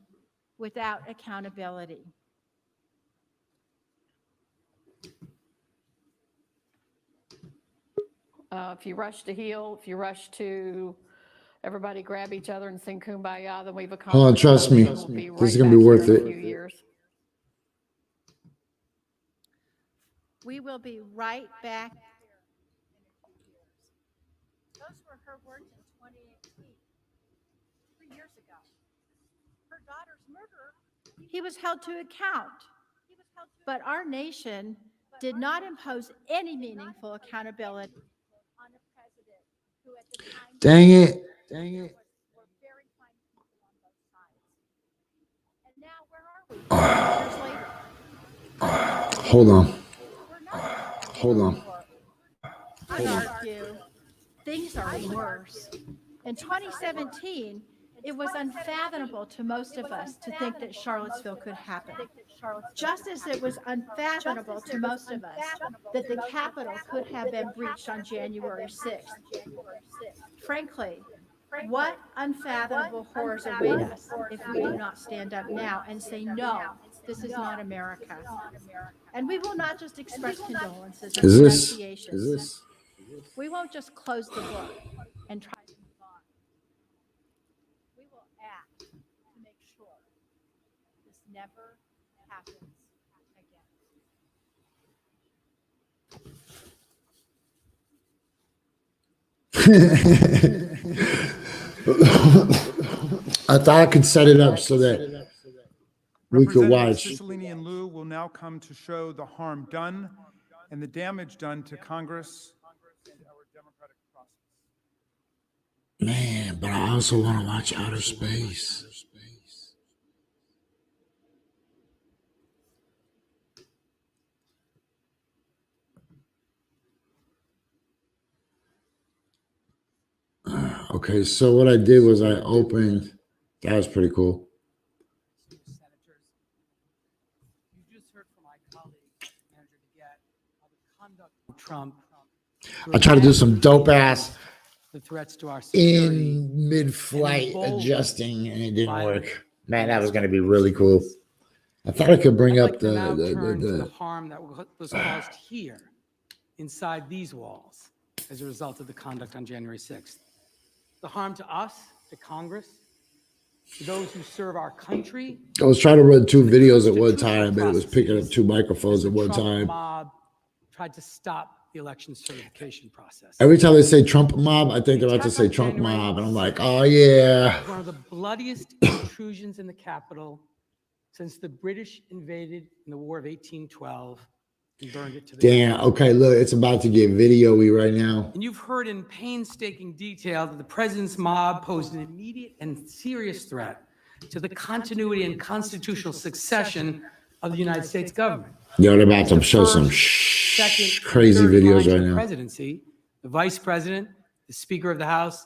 without accountability. If you rush to heal, if you rush to everybody grab each other and sing Kumbaya, then we've accomplished. Hold on, trust me. This is going to be worth it. We will be right back here in a few years. Those were her words in 2018, 3 years ago. Her daughter's murderer, he was held to account. But our nation did not impose any meaningful accountability on a president who at the time— Dang it. Dang it. were very fine people on both sides. And now where are we? 4 years later. Hold on. Hold on. I argue things are worse. In 2017, it was unfathomable to most of us to think that Charlottesville could happen. Just as it was unfathomable to most of us that the Capitol could have been breached on January 6th. Frankly, what unfathomable horrors await us if we do not stand up now and say, no, this is not America. And we will not just express condolences and denunciations. We won't just close the book and try to move on. We will act to make sure this never happens I thought I could set it up so that we could watch. Cicilline and Liu will now come to show the harm done and the damage done to Congress and our democratic process. Man, but I also want to watch outer space. Okay, so what I did was I opened. That was pretty cool. Trump. I tried to do some dope ass The threats to our security in mid-flight adjusting, and it didn't work. Man, that was going to be really cool. I thought I could bring up the harm that was caused here inside these walls as a result of the conduct on January 6th. The harm to us, to Congress, to those who serve our country. I was trying to run two videos at one time, but it was picking up two microphones at one time. Mob tried to stop the election certification process. Every time they say Trump mob, I think they're about to say Trump mob, and I'm like, oh yeah. One of the bloodiest intrusions in the Capitol since the British invaded in the War of 1812 and burned it to the Damn. ground. Okay, look, it's about to get video-y right now. And you've heard in painstaking detail that the president's mob posed an immediate and serious threat to the continuity and constitutional succession of the United States government. Yo, they're about to show some crazy videos right now. Presidency, the vice president, the speaker of the House,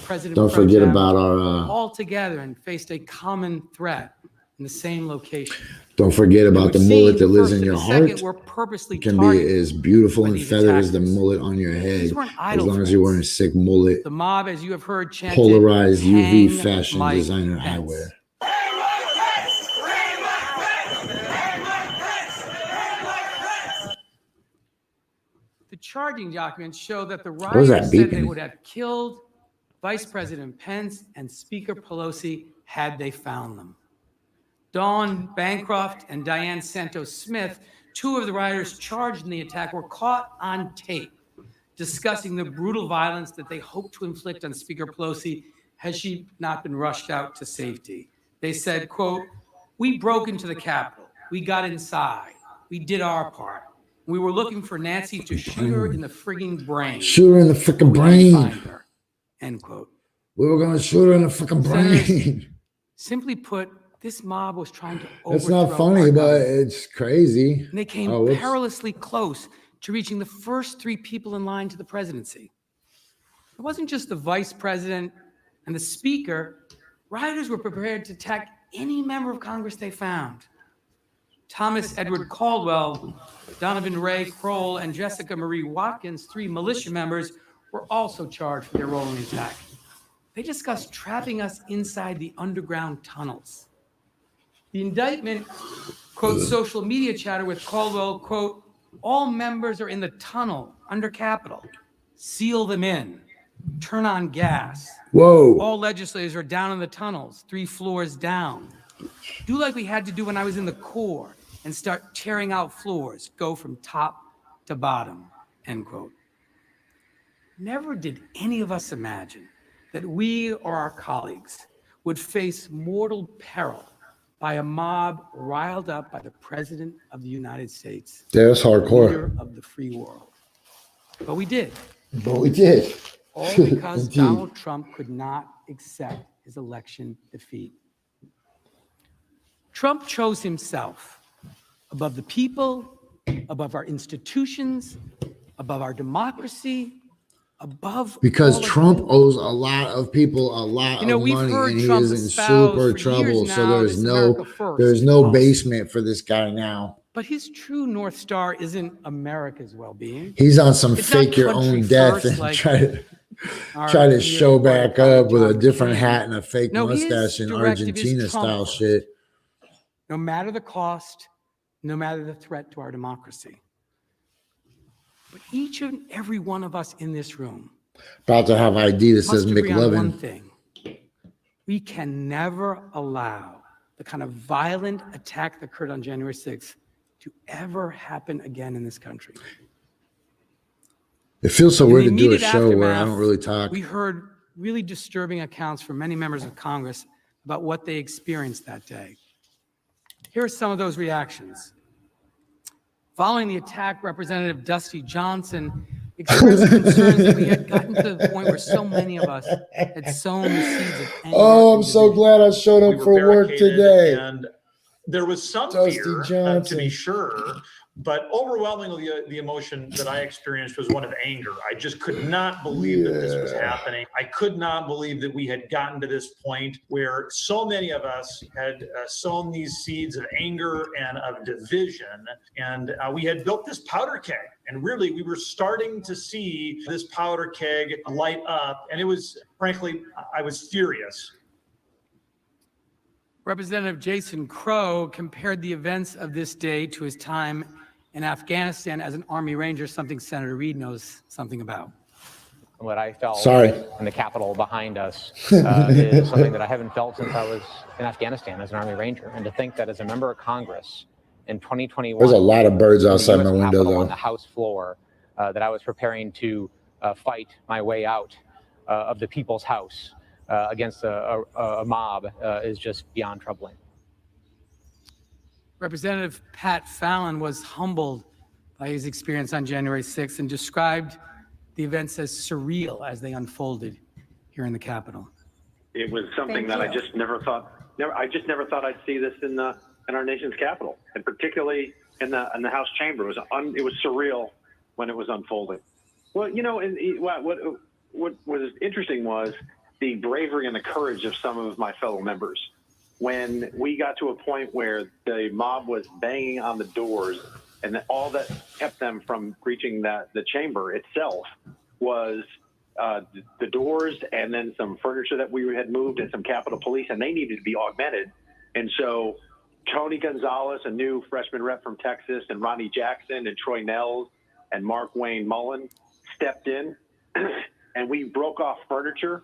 President Don't pro forget tem, about our. all together and faced a common threat in the same location. Don't forget about the mullet that lives in your heart. Were purposely Can be as beautiful and feathered as the mullet on your head, as long as you're wearing a sick mullet. The mob, as you have heard, chanted, Polarized UV "Hang fashion Mike designer Pence." eyewear. The charging documents show that the was that rioters said they beeping? would have killed Vice President Pence and Speaker Pelosi had they found them. Dawn Bancroft and Diane Santos Smith 2 of the rioters charged in the attack were caught on tape discussing the brutal violence that they hoped to inflict on Speaker Pelosi had she not been rushed out to safety. They said, quote, "We broke into the Capitol. We got inside. We did our part. We were looking for Nancy to shoot her in the frigging brain. Shoot her in the freaking We didn't find brain. her," end quote. We were going to shoot her in the freaking brain. Simply put, this mob was trying to overthrow That's not our funny, but government. it's crazy. And they came Oh, whoops. perilously close to reaching the first 3 people in line to the presidency. It wasn't just the vice president and the speaker. Rioters were prepared to attack any member of Congress they found. Thomas Edward Caldwell, Donovan Ray Kroll, and Jessica Marie Watkins, 3 militia members, were also charged for their role in the attack. They discussed trapping us inside the underground tunnels. The indictment quotes social media chatter with Caldwell, quote, "All members are in the tunnel under Capitol. Seal them in. Turn on gas. Whoa. All legislators are down in the tunnels, 3 floors down. Do like we had to do when I was in the Corps and start tearing out floors, go from top to bottom," end quote. Never did any of us imagine that we or our colleagues would face mortal peril by a mob riled up by the President of the United States. Yeah, that's hardcore. Leader of the free world. But we did. But we did. All because Indeed. Donald Trump could not accept his election defeat. Trump chose himself above the people, above our institutions, above our democracy, above Because all of Trump it. owes a lot of people a lot You know, of we've money, heard and he Trump is in espouse super for years trouble. So now there's this no America first there's no policy. basement for this guy now. But his true North Star isn't America's well-being. He's on some It's not fake your country own death first and like try to our show dear back up with a John different McCain. hat and a fake No, his mustache in directive is Argentina Trump style first. shit. No matter the cost, no matter the threat to our democracy. But each and every one of us in this room About to have ID that says must agree on one McLovin. thing. We can never allow the kind of violent attack that occurred on January 6th to ever happen again in this country. It feels so In the weird to do a immediate show where I aftermath, don't really talk. We heard really disturbing accounts from many members of Congress about what they experienced that day. Here are some of those reactions. Following the attack, Representative Dusty Johnson expressed concerns that we had gotten to the point where so many of us had sown the seeds of anger. Oh, I'm so glad I showed up for work today. And there was some Dusty fear, to Johnson. be sure, but overwhelmingly the emotion that I experienced was one of anger. I just could not believe that this was happening. I could not believe that we had gotten to this point where so many of us had sown these seeds of anger and of division, and we had built this powder keg. And really, we were starting to see this powder keg light up, and it was, frankly, I was furious. Representative Jason Crow compared the events of this day to his time in Afghanistan as an Army Ranger, something Senator Reid knows something about. What I felt Sorry. in the Capitol behind us is something that I haven't felt since I was in Afghanistan as an Army Ranger. And to think that as a member of Congress in 2021, There's a lot of birds in the outside US my window, Capitol though. on the House floor, that I was preparing to fight my way out of the People's House against a mob is just beyond troubling. Representative Pat Fallon was humbled by his experience on January 6th and described the events as surreal as they unfolded here in the Capitol. It was something that I just never thought I'd see this in our nation's capital, and particularly in the House chamber. It was surreal when it was unfolding. Well, you know, and what was interesting was the bravery and the courage of some of my fellow members. When we got to a point where the mob was banging on the doors, and all that kept them from reaching the chamber itself was the doors, and then some furniture that we had moved, and some Capitol Police, and they needed to be augmented. And so Tony Gonzalez, a new freshman rep from Texas, and Ronnie Jackson, and Troy Nels, and Mark Wayne Mullen stepped in, and we broke off furniture.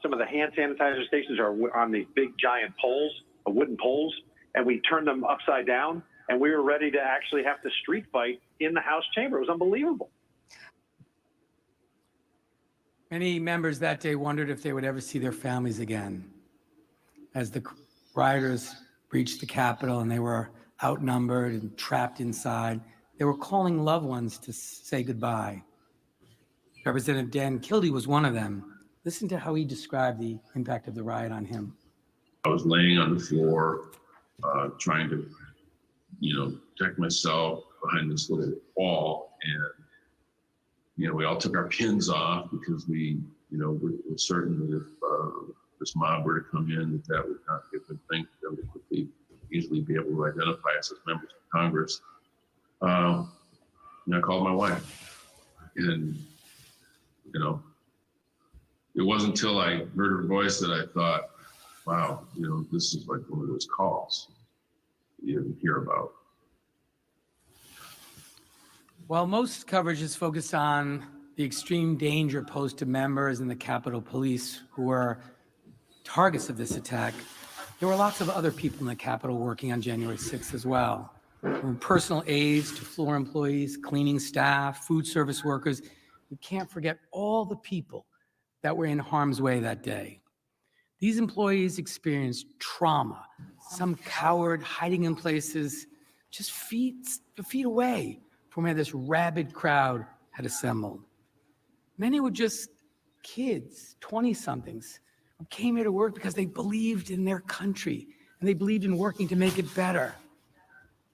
Some of the hand sanitizer stations are on these big giant poles, wooden poles, and we turned them upside down, and we were ready to actually have to street fight in the House chamber. It was unbelievable. Many members that day wondered if they would ever see their families again. As the rioters breached the Capitol and they were outnumbered and trapped inside, they were calling loved ones to say goodbye. Representative Dan Kildee was one of them. Listen to how he described the impact of the riot on him. I was laying on the floor, trying to, protect myself behind this little wall. And, we all took our pins off because we, were certain that if this mob were to come in, that would not be a good thing for them to quickly, easily be able to identify us as members of Congress. And I called my wife, and, it wasn't until I heard her voice that I thought, wow, this is like one of those calls you didn't hear about. While most coverage is focused on the extreme danger posed to members and the Capitol Police who were targets of this attack, there were lots of other people in the Capitol working on January 6th as well. From personal aides to floor employees, cleaning staff, food service workers. We can't forget all the people that were in harm's way that day. These employees experienced trauma, some coward hiding in places just feet away from where this rabid crowd had assembled. Many were just kids, 20-somethings, who came here to work because they believed in their country and they believed in working to make it better.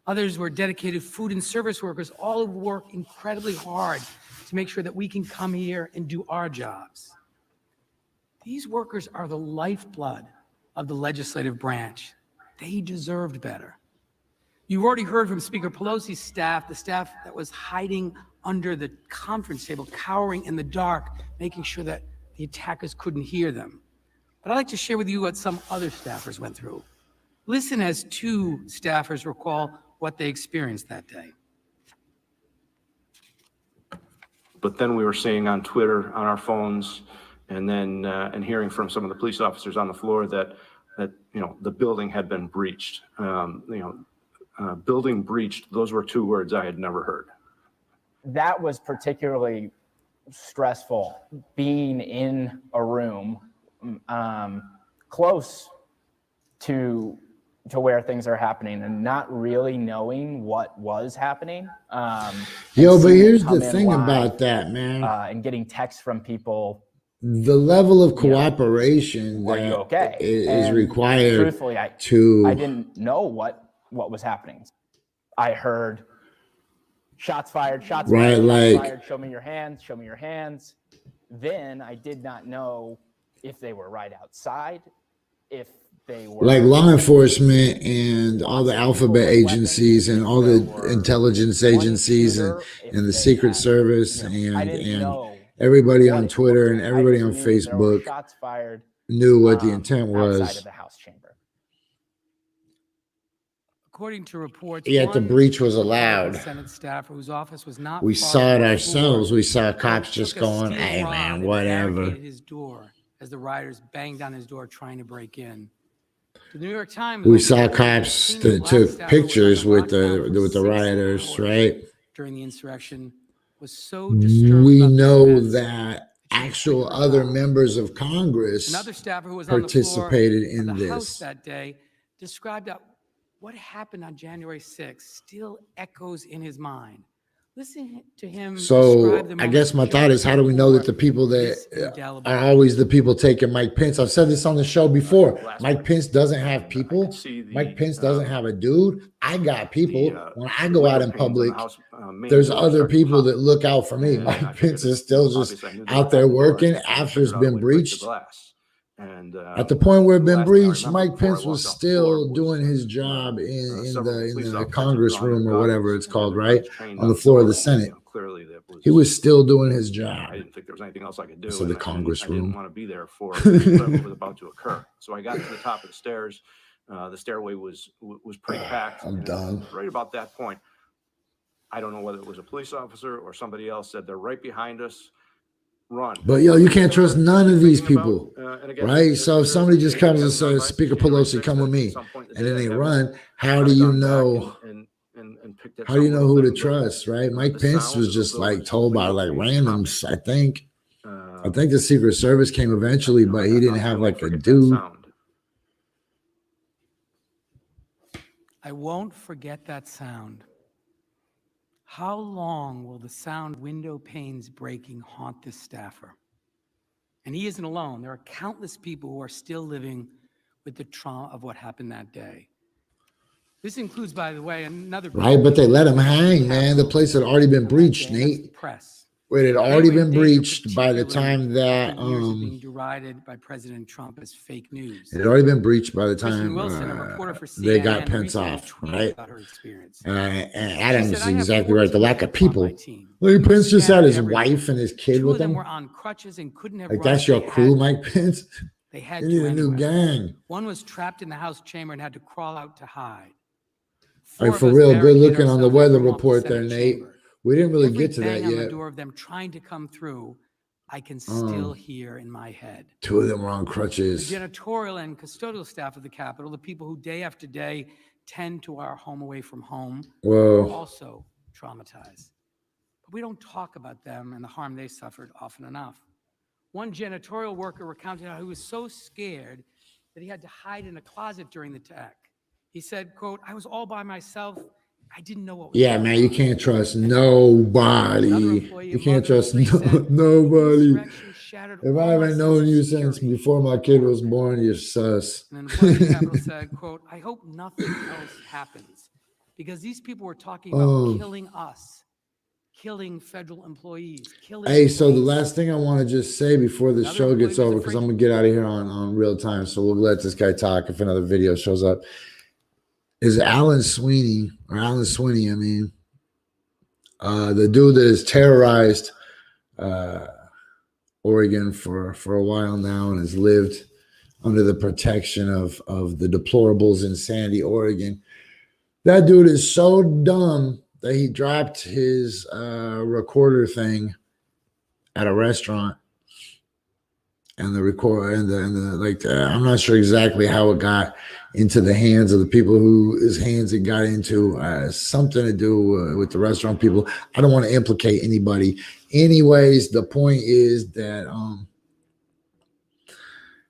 Others were dedicated food and service workers, all who work incredibly hard to make sure that we can come here and do our jobs. These workers are the lifeblood of the legislative branch. They deserved better. You've already heard from Speaker Pelosi's staff, the staff that was hiding under the conference table, cowering in the dark, making sure that the attackers couldn't hear them. But I'd like to share with you what some other staffers went through. Listen as two staffers recall what they experienced that day. But then we were seeing on Twitter, on our phones, and then and hearing from some of the police officers on the floor that the building had been breached. Building breached, those were two words I had never heard. That was particularly stressful, being in a room close to where things are happening and not really knowing what was happening. But here's the thing about that, man. And getting texts from people. The level of cooperation that is required. Truthfully, I didn't know what was happening. I heard shots fired, shots fired, show me your hands, show me your hands. Then I did not know if they were right outside, if they were like law enforcement and all the alphabet agencies and all the intelligence agencies and the Secret Service and everybody on Twitter and everybody on Facebook knew what the intent was. According to reports, yet the breach was allowed. Senate staffer whose office was not we saw it ourselves. We saw cops just going, "Hey man, whatever." His door as the rioters banged on his door trying to break in. The New York Times. We saw cops that took pictures with the rioters, right? During the insurrection, was so disturbed. We know that actual other members of Congress another staffer who was participated on the floor in of the this. House that day described that what happened on January 6th still echoes in his mind. Listen to him. So I guess my thought is, how do we know that the people that are always the people taking Mike Pence? I've said this on the show before. Mike Pence doesn't have people. Mike Pence doesn't have a dude. I got people. When I go out in public, there's other people that look out for me. Mike Pence is still just out there working after it's been breached. And at the point where it been breached, Mike Pence was still doing his job in the Congress room or whatever it's called, right? On the floor of the Senate. He was still doing his job. I didn't think there was anything else I could do. So the Congress room. I didn't want to be there for what was about to occur. So I got to the top of the stairs. The stairway was pretty packed. I'm done. Right about that point, I don't know whether it was a police officer or somebody else said they're right behind us. run. But yo, you can't trust none of these Thinking people, and again, right? So if somebody just comes and has says, "Speaker Pelosi, come with me," and then they run, how do you know? and picked at How do you some know little who to thing, but, trust, right? Mike the Pence sound was of just like those told by like window randoms. I think the Secret Service came eventually, but he didn't have like a dude. I won't forget that sound. How long will the sound window panes breaking haunt this staffer? And he isn't alone. There are countless people who are still living with the trauma of what happened that day. This includes, by the way, another Right, but they let him hang, man. The place had already been breached, Nate. It had already been breached by the time that being derided by President Trump as fake news. it had already been breached by the Kristen time Wilson, a reporter for they got CNN, Pence recently off, tweeted right? about her experience. And She Adams said, is "I have exactly 4 right. The lack of teenagers on people. my team. Look, They were Pence just had scattered his everywhere. wife and his kid 2 with of them him. were on crutches and couldn't have Like run. that's your They crew, had Mike Pence. They had You need to a new anyway. gang. One was trapped in the House chamber and had to crawl out to hide. Like 4 of for us real, good barricaded looking on the ourselves in a weather room off the report there, Senate Nate. chamber. We didn't really Every get to bang that on the yet. door of them trying to come through, I can still hear in my head. 2 of them were on The crutches. janitorial and custodial staff of the Capitol, the people who day after day tend to our home away from home, Whoa. are also traumatized. But we don't talk about them and the harm they suffered often enough. One janitorial worker recounted how he was so scared that he had to hide in a closet during the attack. He said, quote, "I was all by myself. I didn't know what was Yeah, going man, on." you can't trust nobody. You can't trust nobody. If I haven't known you since before my kid was born, you're sus. And then one of the Capitol said, quote, "I hope nothing else happens because these people were talking about killing us, killing federal employees, killing." Hey, so the last thing I want to just say before the show employee gets was over, because I'm going to get out of here on real time, so we'll let this guy talk if another video shows up, is Alan Sweeney, I mean, the dude that has terrorized Oregon for a while now and has lived under the protection of the deplorables in Sandy, Oregon. That dude is so dumb that he dropped his recorder thing at a restaurant, and the recorder and the I'm not sure exactly how it got into the hands of the people whose hands it got into. Something to do with the restaurant people. I don't want to implicate anybody. Anyways, the point is that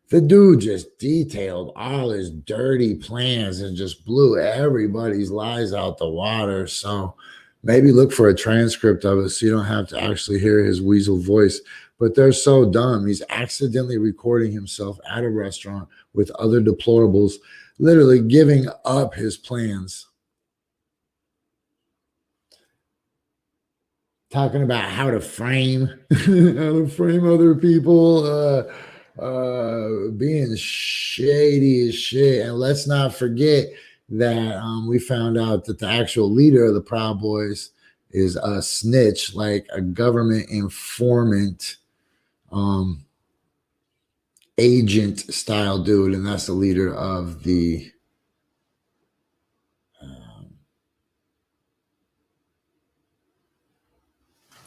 the dude just detailed all his dirty plans and just blew everybody's lies out the water. So maybe look for a transcript of it so you don't have to actually hear his weasel voice. But they're so dumb. He's accidentally recording himself at a restaurant with other deplorables, literally giving up his plans. Talking about how to frame, other people, being shady as shit. And let's not forget that we found out that the actual leader of the Proud Boys is a snitch, like a government informant, agent style dude, and that's the leader of the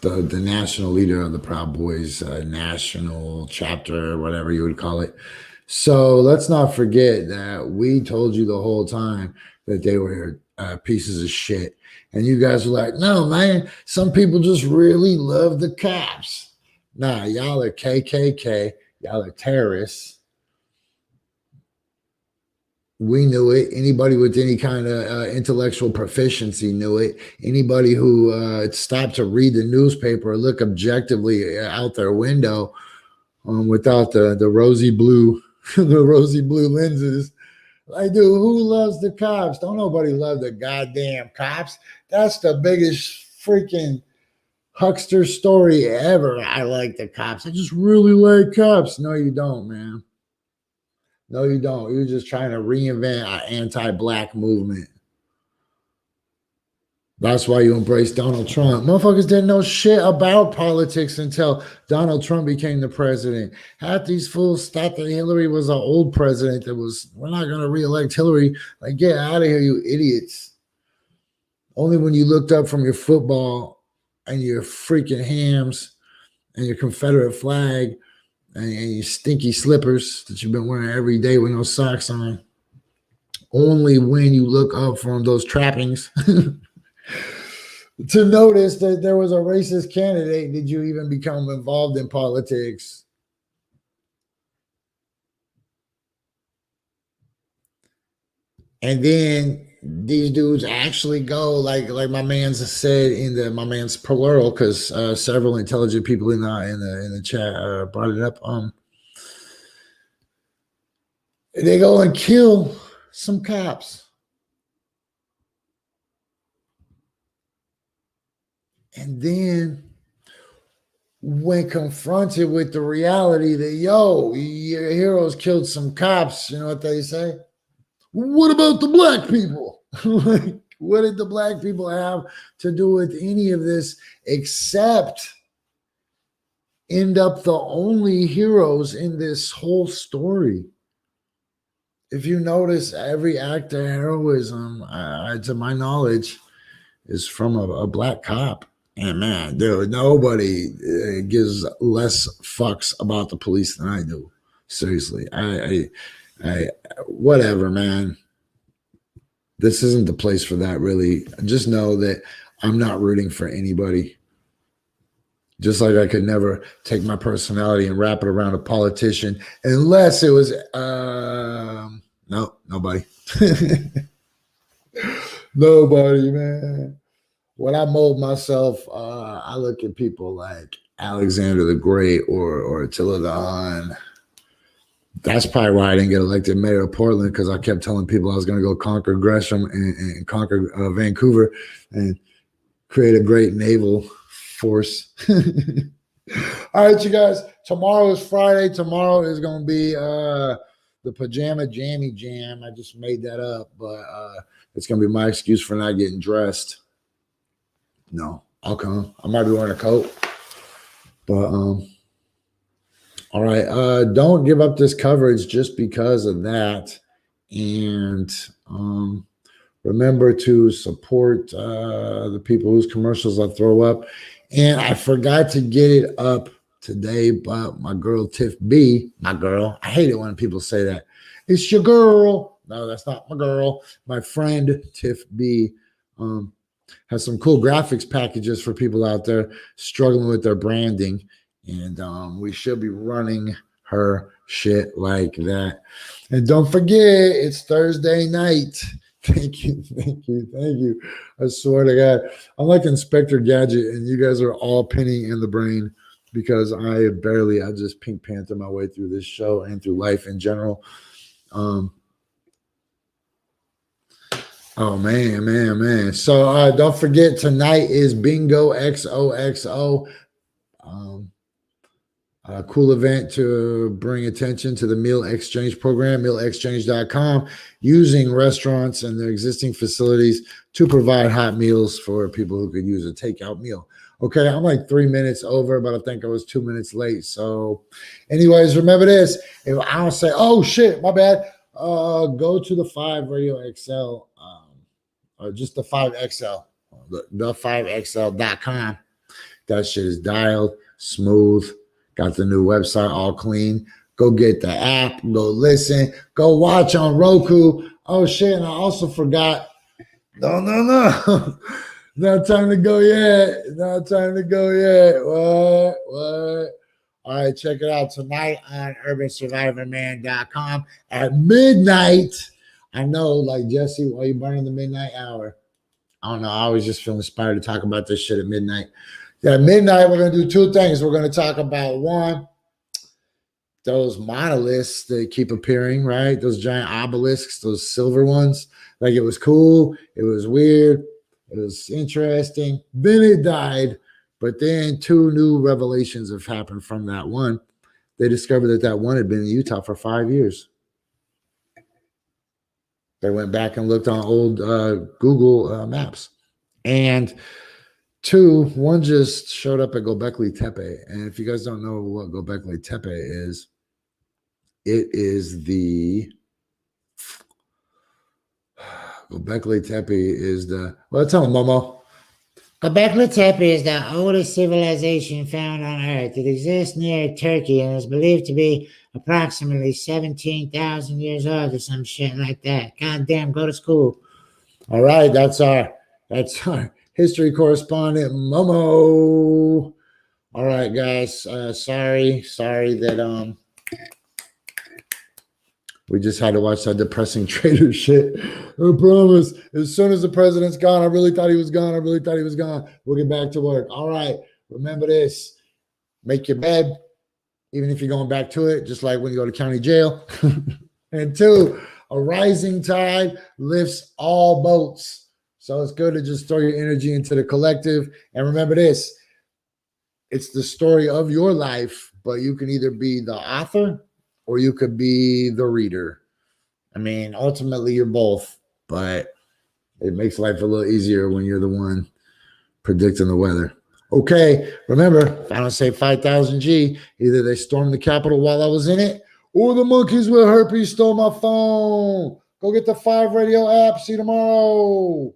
national leader of the Proud Boys, national chapter, whatever you would call it. So let's not forget that we told you the whole time that they were pieces of shit. And you guys were like, no, man, some people just really love the cops. Nah, y'all are KKK. Y'all are terrorists. We knew it. Anybody with any kind of intellectual proficiency knew it. Anybody who stopped to read the newspaper or look objectively out their window without the rosy blue, the rosy blue lenses. Like, dude, who loves the cops? Don't nobody love the goddamn cops. That's the biggest freaking huckster story ever. I like the cops. I just really like cops. No, you don't, man. No, you don't. You're just trying to reinvent an anti-black movement. That's why you embrace Donald Trump. Motherfuckers didn't know shit about politics until Donald Trump became the president. Half these fools thought that Hillary was an old president that was, we're not going to reelect Hillary. Like, get out of here, you idiots. Only when you looked up from your football and your freaking hams and your Confederate flag and your stinky slippers that you've been wearing every day with no socks on. Only when you look up from those trappings to notice that there was a racist candidate did you even become involved in politics. And then these dudes actually go like my man's said my man's plural, because several intelligent people in the chat brought it up. They go and kill some cops. And then when confronted with the reality that, yo, your heroes killed some cops, you know what they say? What about the black people? Like, what did the black people have to do with any of this except end up the only heroes in this whole story? If you notice, every act of heroism, to my knowledge, is from a black cop. And man, dude, nobody gives less fucks about the police than I do. Seriously, I whatever, man. This isn't the place for that, really. Just know that I'm not rooting for anybody. Just like I could never take my personality and wrap it around a politician unless it was, no, nobody. Nobody, man. When I mold myself, I look at people like Alexander the Great or Attila the Hun. That's probably why I didn't get elected mayor of Portland, because I kept telling people I was going to go conquer Gresham and conquer Vancouver and create a great naval force. All right, you guys. Tomorrow is Friday. Tomorrow is going to be the Pajama Jammy Jam. I just made that up, but it's going to be my excuse for not getting dressed. No, I'll come. I might be wearing a coat, but all right. Don't give up this coverage just because of that, and remember to support the people whose commercials I throw up. And I forgot to get it up today, but my girl Tiff B, my girl. I hate it when people say that. It's your girl. No, that's not my girl. My friend Tiff B. Has some cool graphics packages for people out there struggling with their branding. And we should be running her shit like that. And don't forget, it's Thursday night. Thank you. I swear to God. I'm like Inspector Gadget, and you guys are all pinning in the brain because I just Pink Panther my way through this show and through life in general. Oh, man. So don't forget, tonight is Bingo XOXO. A cool event to bring attention to the meal exchange program, mealexchange.com, using restaurants and their existing facilities to provide hot meals for people who could use a takeout meal. Okay, I'm like 3 minutes over, but I think I was 2 minutes late. So anyways, remember this. If I don't say, oh, shit, my bad, go to the 5 Radio XL, or just the 5XL, the 5XL.com. That shit is dialed, smooth. Got the new website all clean. Go get the app. Go listen. Go watch on Roku. Oh, shit. And I also forgot. No. Not time to go yet. What? All right. Check it out tonight on urbansurvivorman.com at midnight. I know, like, Jesse, why you burning the midnight hour? I don't know. I always just feel inspired to talk about this shit at midnight. Yeah, at midnight, we're going to do two things. We're going to talk about, one, those monoliths that keep appearing, right? Those giant obelisks, those silver ones. Like, it was cool. It was weird. It was interesting. Then it died. But then 2 new revelations have happened from that one. They discovered that one had been in Utah for 5 years. They went back and looked on old Google Maps. And 2, one just showed up at Göbekli Tepe. And if you guys don't know what Göbekli Tepe is, it is Göbekli Tepe is well, tell them, Momo. Göbekli Tepe is the oldest civilization found on Earth. It exists near Turkey and is believed to be approximately 17,000 years old or some shit like that. God damn, go to school. All right, that's our history correspondent, Momo. All right, guys. Sorry that we just had to watch that depressing traitor shit. I promise. As soon as the president's gone, I really thought he was gone. We'll get back to work. All right. Remember this. Make your bed, even if you're going back to it, just like when you go to county jail. And 2, a rising tide lifts all boats. So it's good to just throw your energy into the collective. And remember this. It's the story of your life, but you can either be the author or you could be the reader. I mean, ultimately, you're both, but it makes life a little easier when you're the one predicting the weather. Okay, remember, if I don't say 5,000 G, either they stormed the Capitol while I was in it, or the monkeys with herpes stole my phone. Go get the 5 Radio app. See you tomorrow.